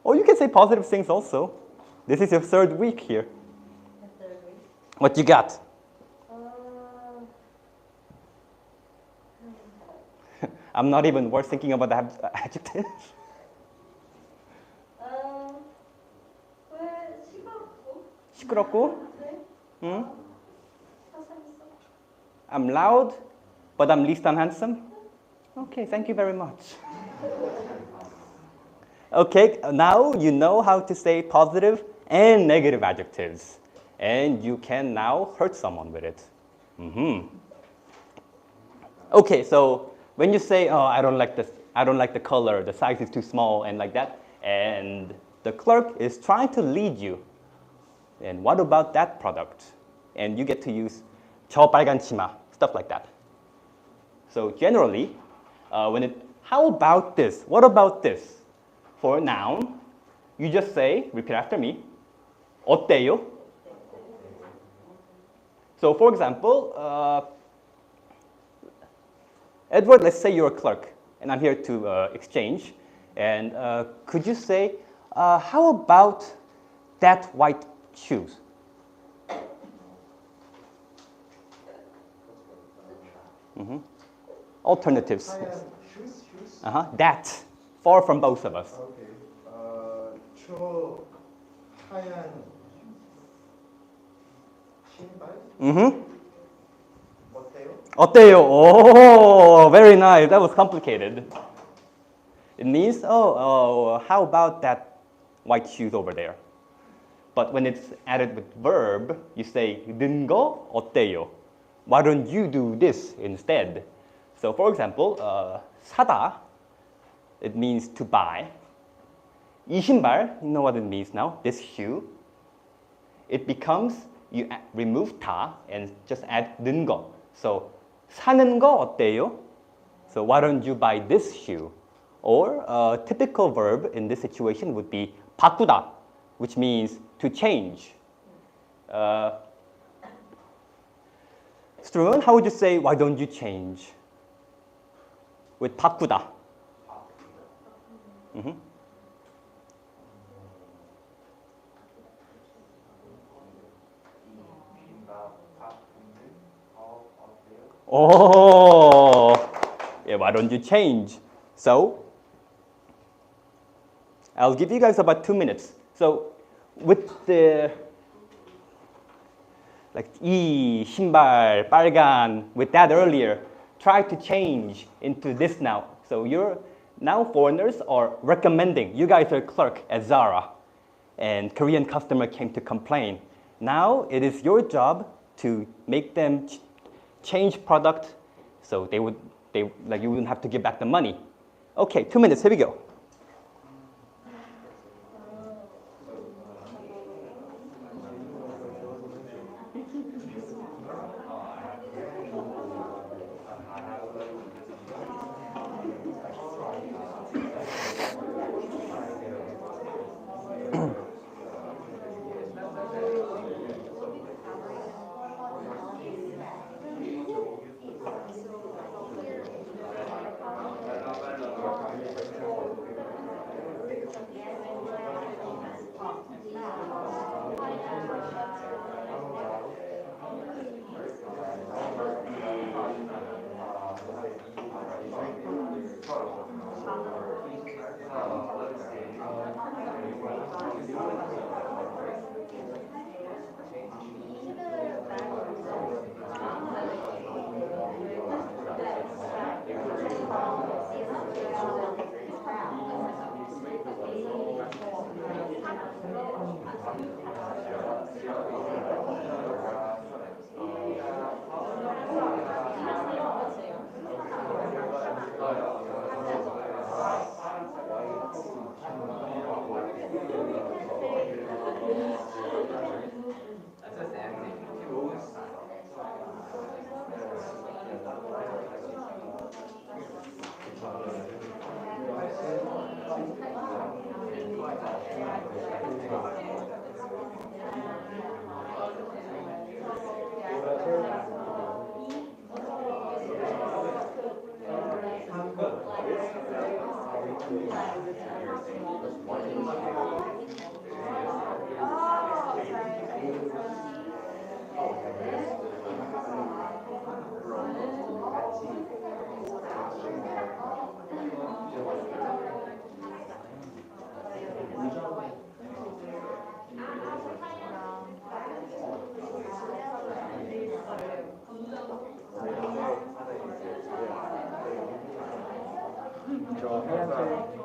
Or you can say positive things also. This is your third week here. What you got? I'm not even worth thinking about the adjectives. 시끄럽고? 응? I'm loud, but I'm least unhandsome. Okay, thank you very much. Okay, now you know how to say positive and negative adjectives. And you can now hurt someone with it. Okay, so when you say, oh, I don't like this, I don't like the color, the size is too small, and like that, and the clerk is trying to lead you, and what about that product? And you get to use 저 빨간 치마, stuff like that. So generally, how about this? What about this? For a noun, you just say, repeat after me, 어때요? So for example, Edward, let's say you're a clerk, and I'm here to exchange. And could you say, how about that white shoes? Alternatives. shoes? That. Far from both of us. Okay. 저 하얀 신발? 어때요? Oh, very nice. That was complicated. It means, how about that white shoes over there? But when it's added with verb, you say, 는 거 어때요? Why don't you do this instead? So for example, 사다, it means to buy. 이 신발, you know what it means now? This shoe. It becomes, you remove 다 and just add 는 거. So 사는 거 어때요? So why don't you buy this shoe? Or a typical verb in this situation would be 바꾸다, which means to change. Struan, how would you say, why don't you change? With 바꾸다. Oh, yeah, why don't you change? So, I'll give you guys about 2 minutes. So, with the, like, 이, 신발, 빨간, with that earlier, try to change into this now. So, now foreigners are recommending. You guys are clerk at Zara, and Korean customer came to complain. Now, it is your job to make them change product, so you wouldn't have to give back the money. Okay, 2 minutes, here we go.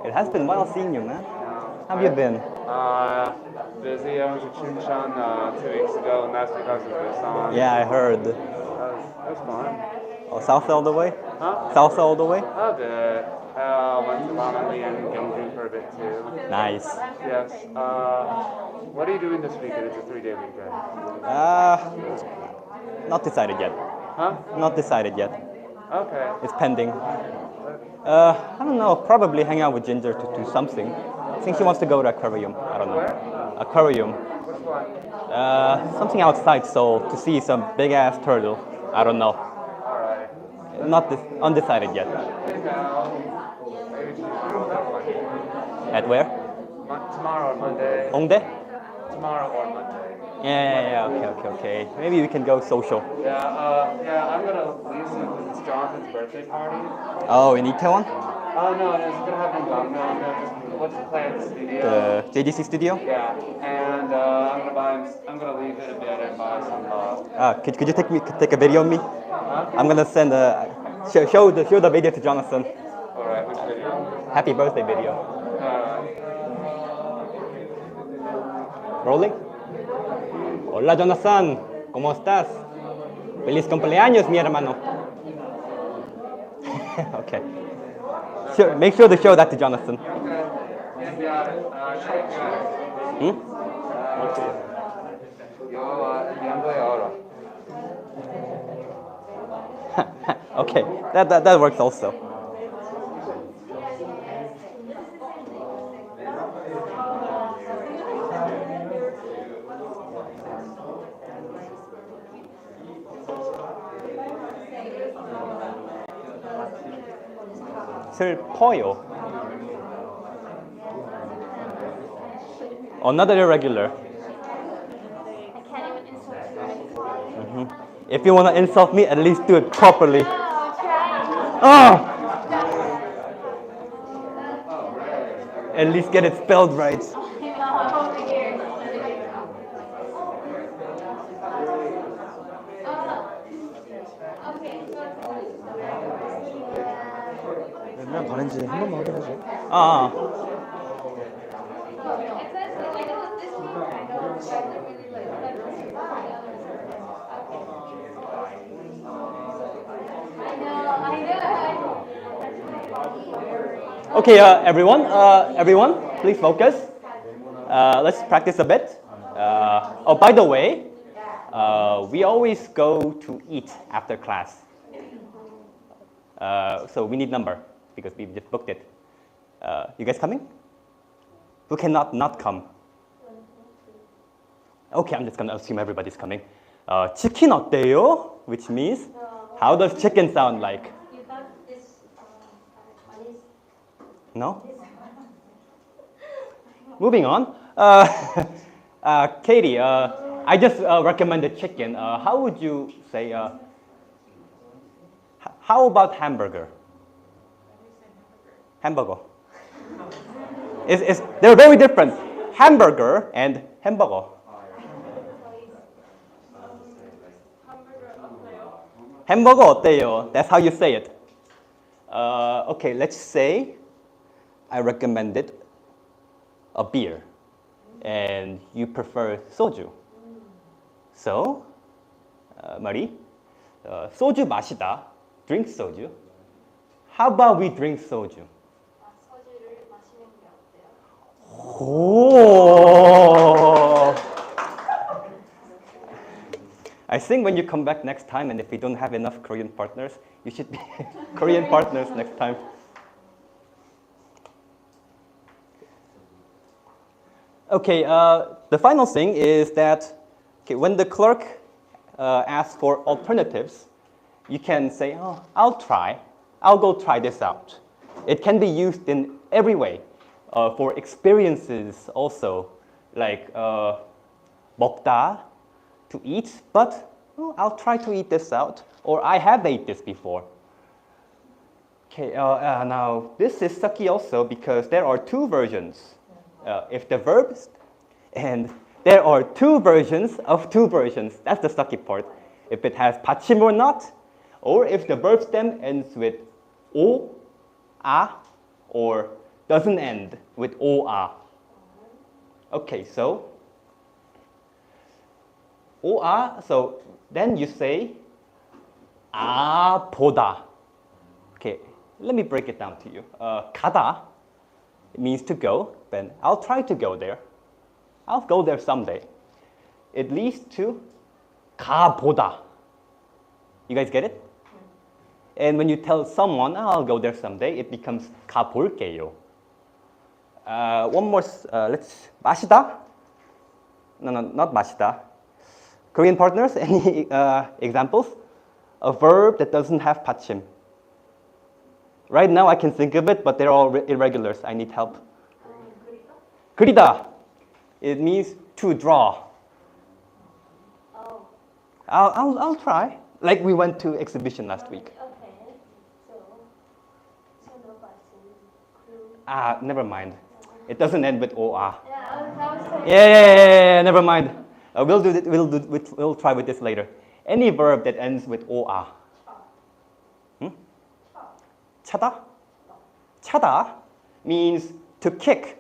It has been a while seeing you, man. How have you been? Busy. I was at Chuncheon 2 weeks ago, and that's because of this song. Yeah, I heard. That was fun. Oh, South all the way? Huh? South all the way? A bit. Went to Bonambi and Gyeongju for a bit too. Nice. Yes. What are you doing this weekend? It's a 3-day weekend. Not decided yet. Huh? Not decided yet. Okay. It's pending. I don't know, probably hang out with Ginger to do something. I think she wants to go to aquarium. I don't know. Where? Aquarium. Which one? Something outside Seoul to see some big ass turtle. I don't know. Alright. Not undecided yet. Maybe tomorrow. At where? Tomorrow or Monday. Hongdae? Tomorrow or Monday. Yeah. Okay. Maybe we can go social. Yeah, I'm gonna leave soon because it's Jonathan's birthday party. Oh, in Itaewon? Oh no, it's gonna happen in Gangneung. I'm gonna just play at the studio. The JDC studio? Yeah, and I'm gonna leave it a bit and buy some. Could you take a video of me? Huh? I'm gonna send show the video to Jonathan. All right, which video? Happy birthday video. Uh, Rolling. Hola Jonathan, ¿cómo estás? Feliz cumpleaños, mi hermano. Okay. Sure, make sure to show that to Jonathan. Okay. Yeah, got it. Check got it. Okay, that works also. 슬퍼요. Another irregular. I can't even insult you. If you want to insult me, at least do it properly. No, try. Oh! At least get it spelled right. Over here. Okay, 몇 명 가는지 한 번만 확인해줘. it says that I know this one. I know it's really like I know. Okay, everyone, please focus. Let's practice a bit. Oh, by the way, we always go to eat after class. So we need number because we just booked it. You guys coming? Who cannot not come? Okay, I'm just gonna assume everybody's coming. 치킨 어때요? Which means, how does chicken sound like? You have this one is No? Moving on. Katie, I just recommended chicken. How would you say, how about hamburger? Hamburger. They're very different. Hamburger and hamburger. Hamburger 어때요? That's how you say it. Okay, let's say I recommended a beer and you prefer soju. So, Marie, 소주 마시다. Drink soju. How about we drink soju? 소주를 마시는 게 어때요? Oh. I think when you come back next time, and if we don't have enough Korean partners, you should be Korean partners next time. Okay, the final thing is that when the clerk asks for alternatives, you can say, oh, I'll go try this out. It can be used in every way for experiences also, like 먹다, to eat, but I'll try to eat this out, or I have ate this before. Okay, now this is sucky also because there are two versions. If the verbs, and there are two versions of two versions. That's the sucky part. If it has 받침 or not, or if the verb stem ends with o, a, or doesn't end with o, a. Okay, so o, a, so then you say 보다. Okay, let me break it down to you. 가다, it means to go, then I'll try to go there. I'll go there someday. It leads to 가보다. You guys get it? And when you tell someone, I'll go there someday, it becomes 가볼게요. One more, let's, 마시다? No, not 마시다. Korean partners, any examples? A verb that doesn't have 받침. Right now I can think of it, but they're all irregulars. I need help. 그리다. It means to draw. Oh, I'll try. Like we went to exhibition last week. okay. So no question. Never mind. It doesn't end with OR. Yeah, I was saying. Yeah, never mind. We'll try with this later. Any verb that ends with OR. 차다? 차다 means to kick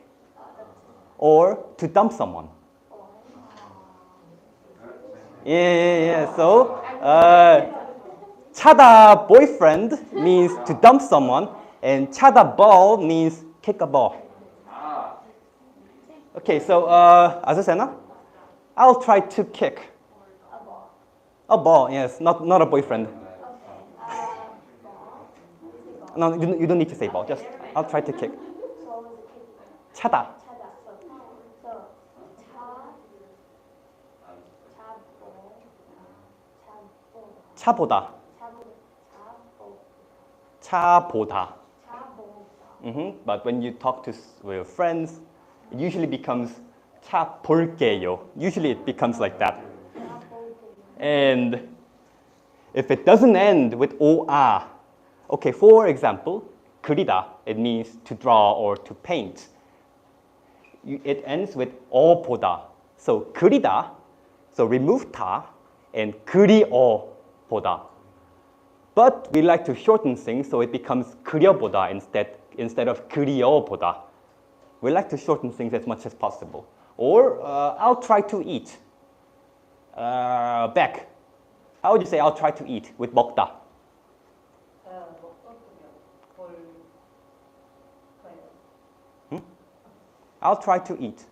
or to dump someone. Yeah. So, 차다 boyfriend means to dump someone, and 차다 ball means kick a ball. Okay, so 아저씨나, I'll try to kick a ball. Yes, not a boyfriend. No, you don't need to say ball. Just I'll try to kick. 차다. 차보다. 차보다. But when you talk to your friends, it usually becomes 차볼게요. Usually it becomes like that. And if it doesn't end with OR, okay, for example, 그리다, it means to draw or to paint. It ends with 보다. So 그리다, so remove 다, and 그리어보다. But we like to shorten things, so it becomes 그려보다 instead of 그리어보다. We like to shorten things as much as possible. Or I'll try to eat. Back. How would you say I'll try to eat with 먹다? I'll try to eat.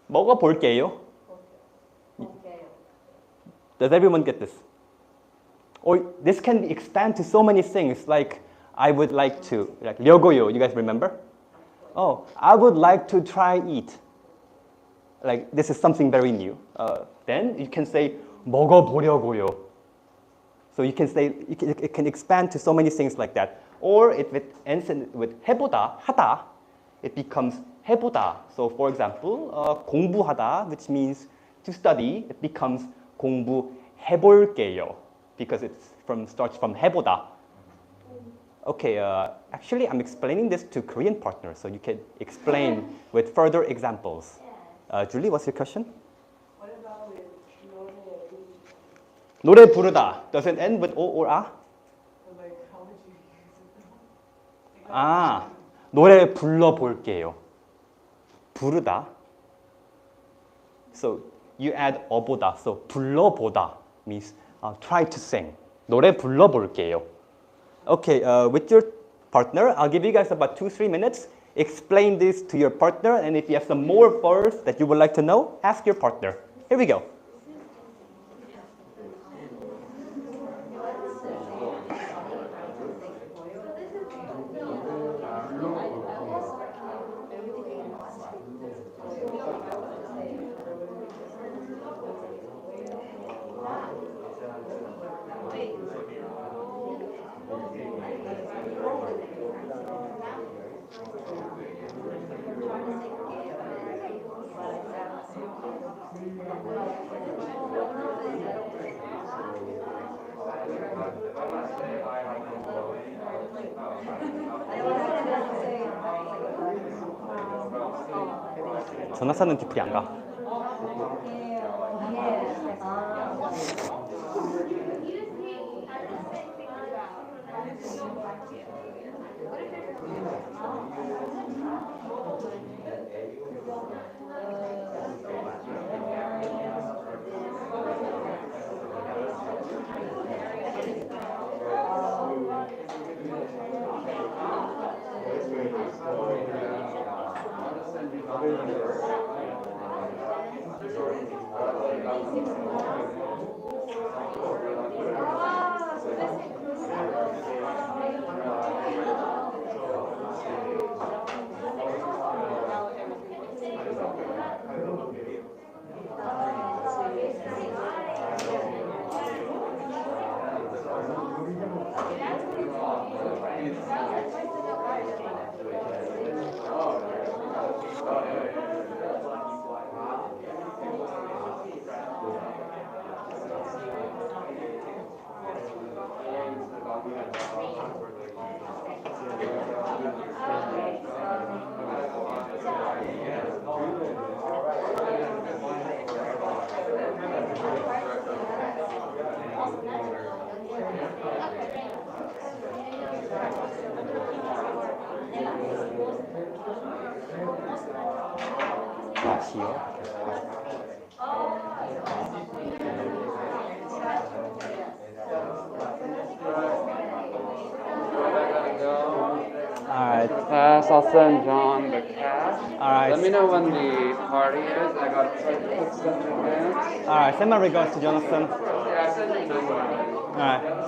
먹어볼게요. Does everyone get this? Or this can expand to so many things, like I would like to, like 려고요, you guys remember? Oh, I would like to try eat. Like this is something very new. Then you can say 먹어보려고요. So you can say, it can expand to so many things like that. Or if it ends with 해보다, 하다, it becomes 해보다. So for example, 공부하다, which means to study, it becomes 공부해볼게요, because it starts from 해보다. Okay, actually I'm explaining this to Korean partners, so you can explain with further examples. Julie, what's your question? What about with 노래 부르다. Does it end with O or A? like how would you use it? 노래 불러볼게요. 부르다. So you add 어보다. So 불러보다 means try to sing. 노래 불러볼게요. Okay, with your partner, I'll give you guys about 2-3 minutes. Explain this to your partner, and if you have some more words that you would like to know, ask your partner. Here we go. 전화사는 뒤풀이 안 가. 다시요. Alright. Class, I'll send John the cast. Alright. Let me know when the party is. I got to put stuff in advance. Alright, send my regards to Jonathan. Yeah, I sent you number. Alright.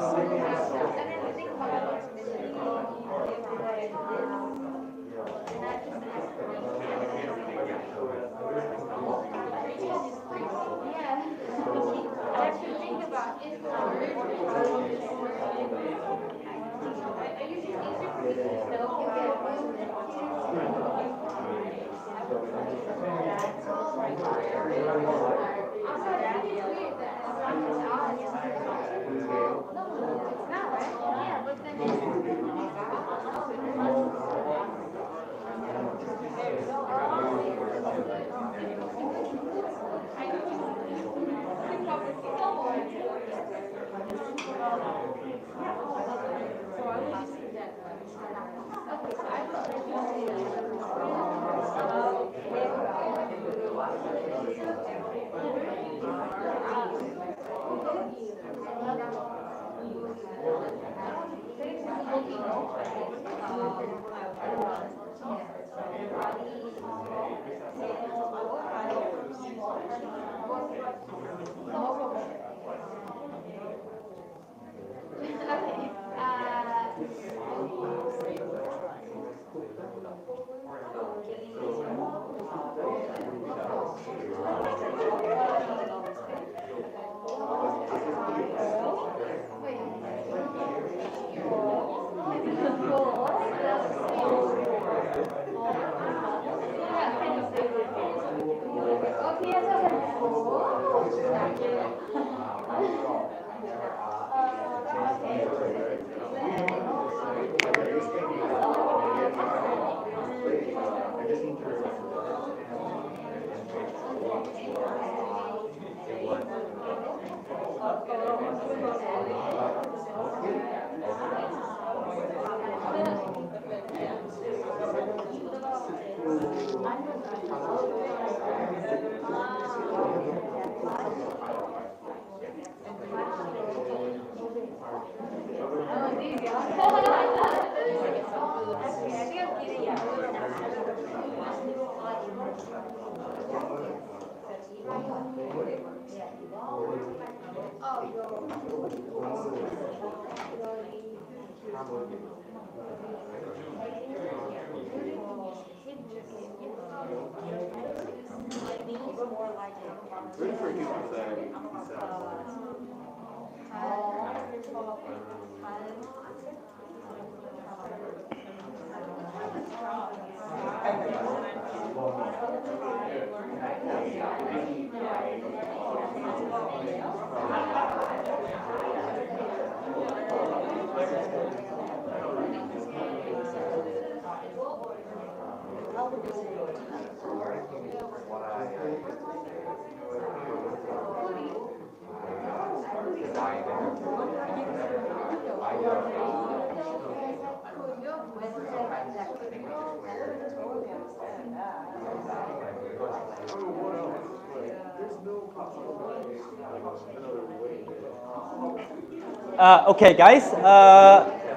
Okay, guys.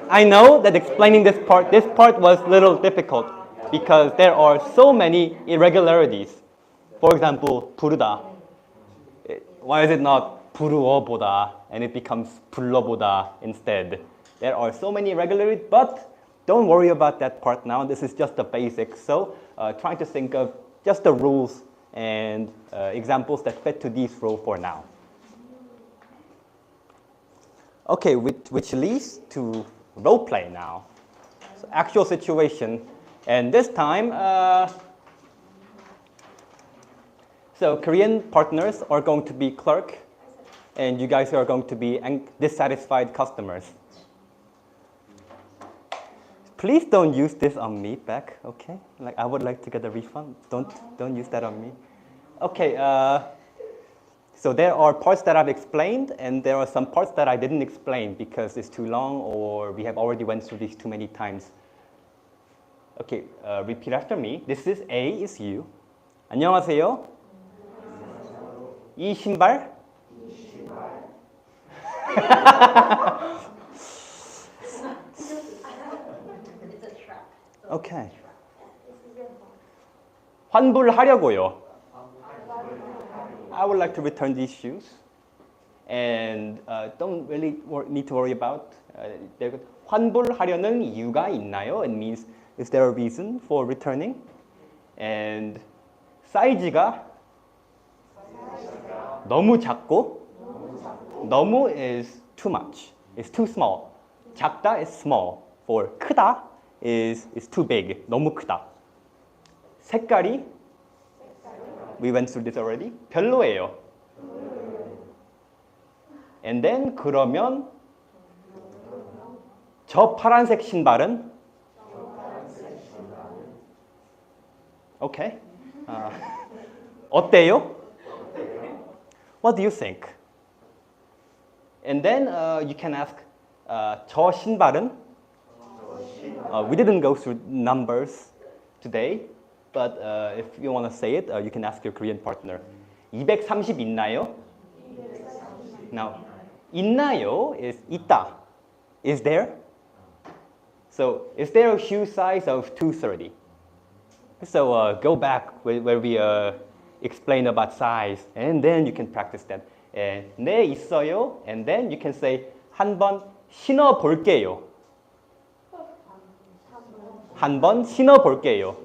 I know that explaining this part was a little difficult because there are so many irregularities. For example, 부르다. Why is it not 부르어보다 and it becomes 불러보다 instead? There are so many irregularities, but don't worry about that part now. This is just the basics. So trying to think of just the rules and examples that fit to these rules for now. Okay, which leads to role play now. So actual situation. And this time, so Korean partners are going to be clerk, and you guys are going to be dissatisfied customers. Please don't use this on me back, okay? Like I would like to get a refund. Don't use that on me. Okay. So there are parts that I've explained, and there are some parts that I didn't explain because it's too long or we have already went through these too many times. Okay, repeat after me. This is A is you. 안녕하세요. 이 신발. Okay. 환불하려고요. I would like to return these shoes, and don't really need to worry about. 환불하려는 이유가 있나요? It means is there a reason for returning? And 사이즈가 너무 작고, 너무 is too much. It's too small. 작다 is small. For 크다 is too big. 너무 크다. 색깔이 we went through this already. 별로예요. And then 그러면 저 파란색 신발은 Okay. 어때요? What do you think? And then you can ask 저 신발은 we didn't go through numbers today. But if you want to say it, you can ask your Korean partner. 230 있나요? Now, 있나요 is 있다. Is there? So, is there a shoe size of 230? So, go back where we explain about size, and then you can practice that. 네, 있어요. And then you can say 한번 신어 볼게요. 한번 신어 볼게요.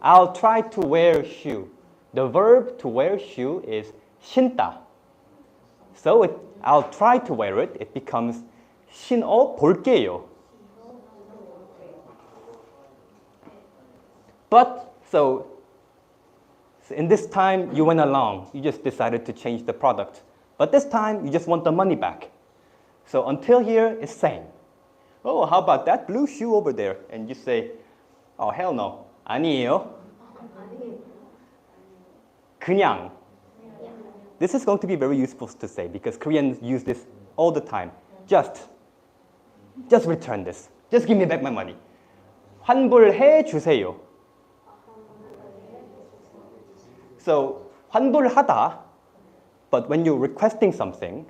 I'll try to wear shoe. The verb to wear shoe is 신다. So I'll try to wear it. It becomes 신어 볼게요. But so in this time you went along. You just decided to change the product. But this time you just want the money back. So until here it's same. Oh, how about that blue shoe over there? And you say, oh hell no. 아니에요. 그냥. This is going to be very useful to say because Koreans use this all the time. Just return this. Just give me back my money. 환불해 주세요. So 환불하다, but when you're requesting something,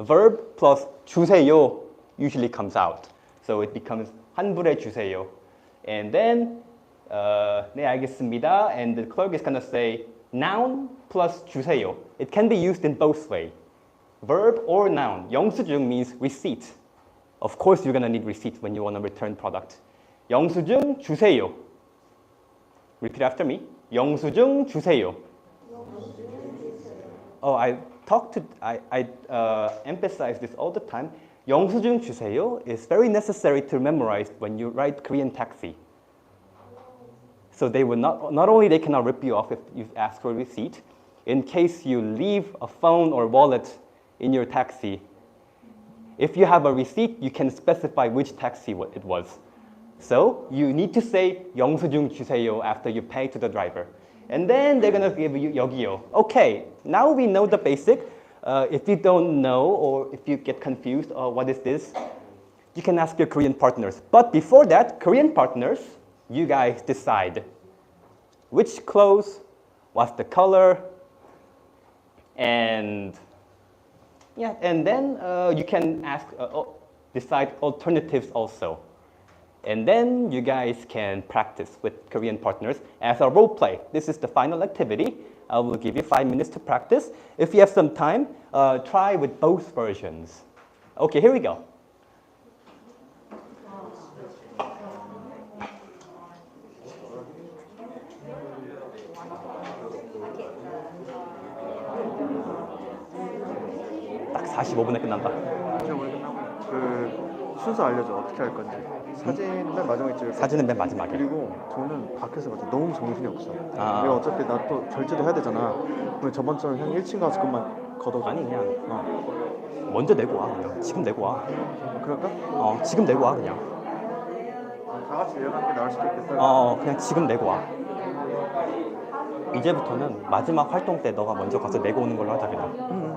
verb plus 주세요 usually comes out. So it becomes 환불해 주세요. And then 네, 알겠습니다. And the clerk is going to say noun plus 주세요. It can be used in both ways. Verb or noun. 영수증 means receipt. Of course, you're going to need receipt when you want to return product. 영수증 주세요. Repeat after me. 영수증 주세요. Oh, I emphasize this all the time. 영수증 주세요 is very necessary to memorize when you write Korean taxi. So they will not only they cannot rip you off if you ask for a receipt, in case you leave a phone or wallet in your taxi, if you have a receipt, you can specify which taxi it was. So you need to say 영수증 주세요 after you pay to the driver. And then they're gonna give you 여기요. Okay, now we know the basic. If you don't know or if you get confused, what is this? You can ask your Korean partners. But before that, Korean partners, you guys decide which clothes what's the color, and yeah, and then you can ask, decide alternatives also. And then you guys can practice with Korean partners as a role play. This is the final activity. I will give you 5 minutes to practice. If you have some time, try with both versions. Okay, here we go. 딱 45분에 끝난다. 오늘 끝나고 그 순서 알려줘. 어떻게 할 건지. 사진 맨 마지막에 찍을 거야. 사진은 맨 마지막에. 그리고 돈은 밖에서 가자. 너무 정신이 없어. 아. 내가 어차피 나 또 결제도 해야 되잖아. 그럼 저번처럼 그냥 1층 가서 그만 걷어. 아니 그냥 먼저 내고 와. 그냥 지금 내고 와. 그럴까? 지금 내고 와 그냥. 다 같이 내려가는 게 나을 수도 있겠다. 그냥 지금 내고 와. 이제부터는 마지막 활동 때 너가 먼저 가서 내고 오는 걸로 하자 그냥.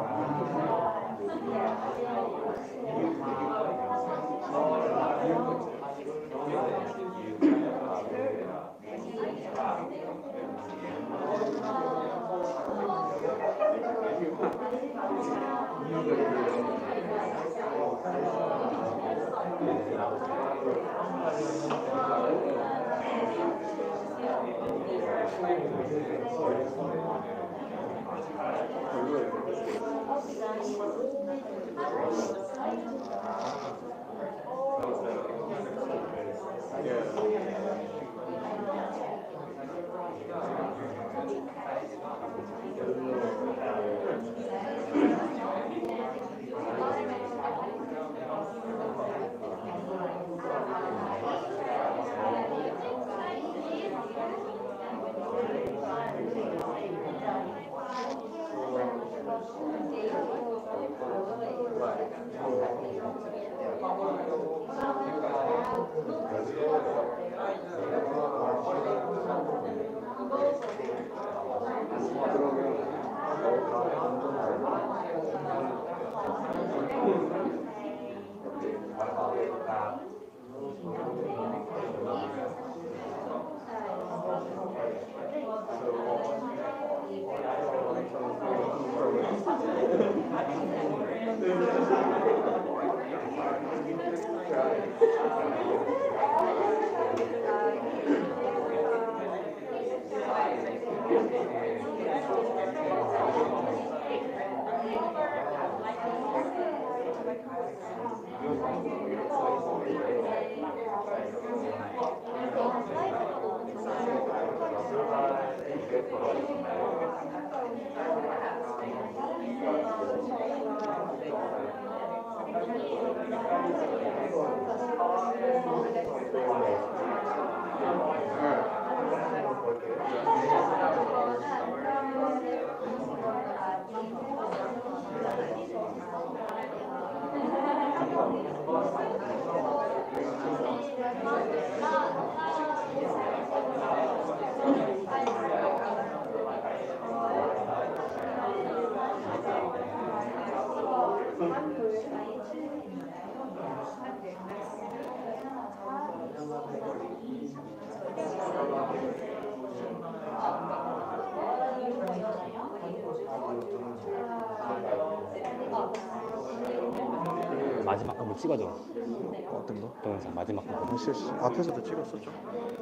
마지막 한번 찍어줘. 어떤 거? 동영상 마지막 부분. 실시. 앞에서도 찍었어 좀.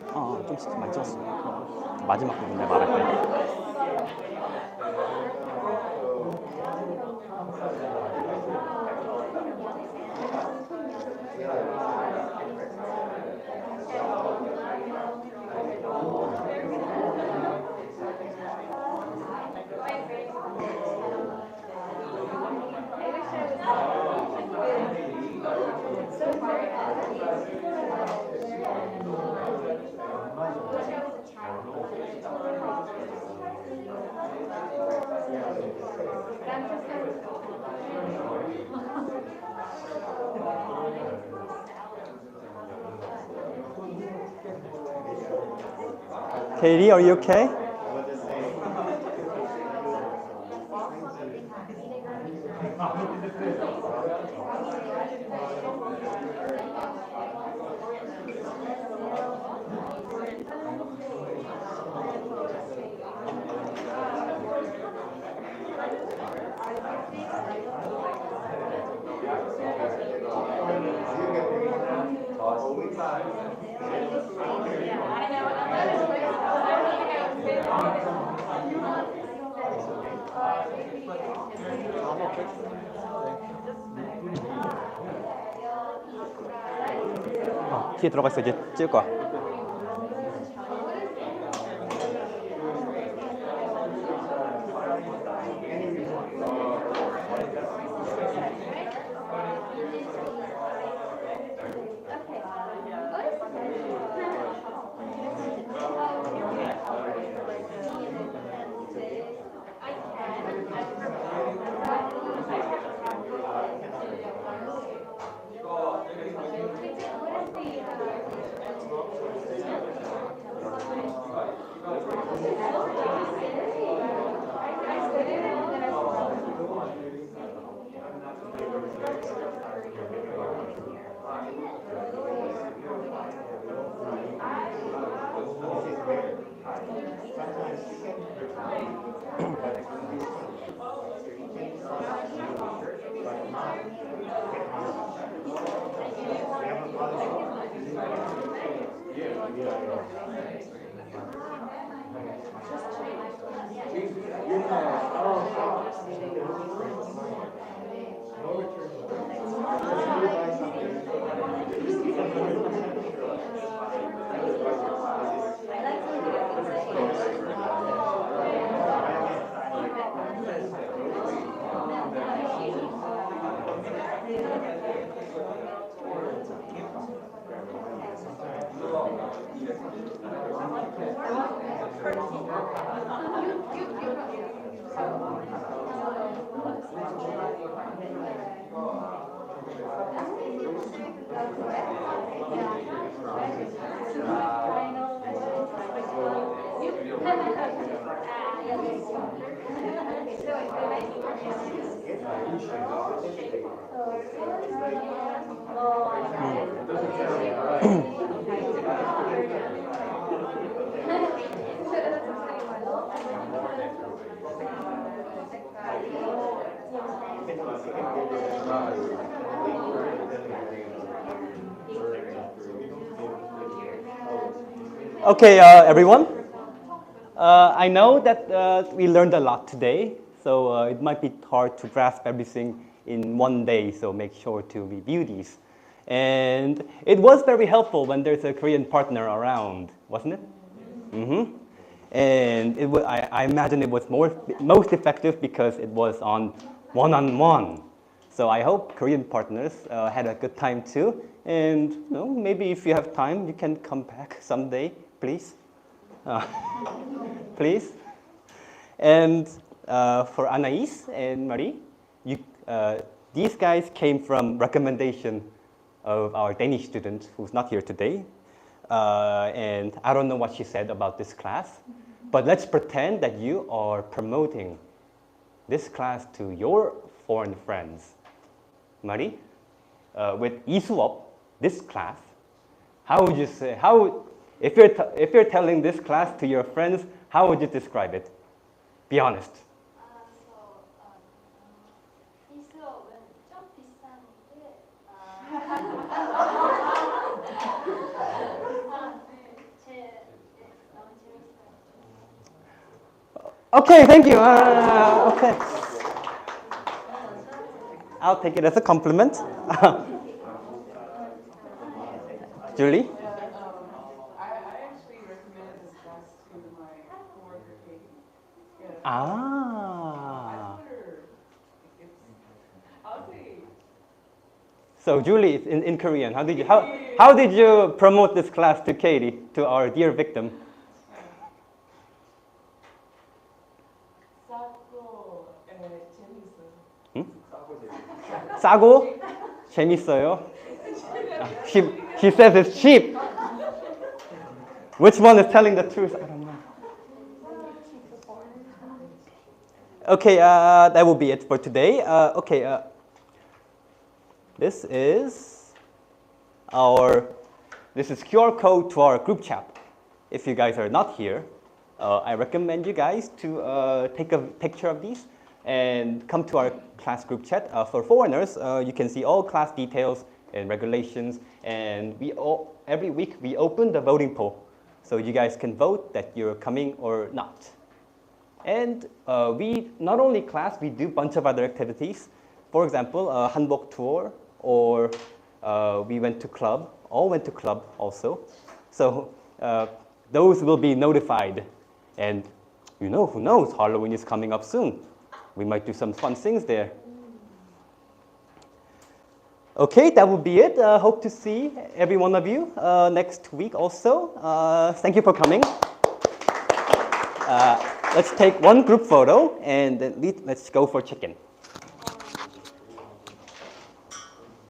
좀 많이 찍었어. 마지막 부분 내가 말할 때. Katie, are you okay? 뒤에 들어가 있어. 이제 찍을 거야. Okay, everyone. I know that we learned a lot today, so it might be hard to grasp everything in one day, so make sure to review these. And it was very helpful when there's a Korean partner around, wasn't it? Mm-hmm. And I imagine it was most effective because it was on one-on-one. So I hope Korean partners had a good time too. And maybe if you have time, you can come back someday, please. Please. And for Anais and Marie, these guys came from recommendation of our Danish student who's not here today. And I don't know what she said about this class, but let's pretend that you are promoting this class to your foreign friends. Marie, with 이수업, this class, how would you say, if you're telling this class to your friends, how would you describe it? Be honest. 이 수업은 좀 비싼데 너무 재밌어요. Okay, thank you. Okay. I'll take it as a compliment. Julie? I actually recommended this class to my coworker Katie. Yeah. Ah. I'll say. So Julie, in Korean, how did you promote this class to Katie, to our dear victim? 싸고 재밌어요. He says it's cheap. Which one is telling the truth? I don't know. Okay, that will be it for today. This is QR code to our group chat. If you guys are not here, I recommend you guys to take a picture of these and come to our class group chat. For foreigners, you can see all class details and regulations, and every week we open the voting poll, so you guys can vote that you're coming or not. And we, not only class, we do a bunch of other activities. For example, hanbok tour, or we went to club, all went to club also. So those will be notified. And you know, who knows, Halloween is coming up soon. We might do some fun things there. Okay, that will be it. Hope to see every one of you next week also. Thank you for coming. Let's take one group photo and then let's go for chicken.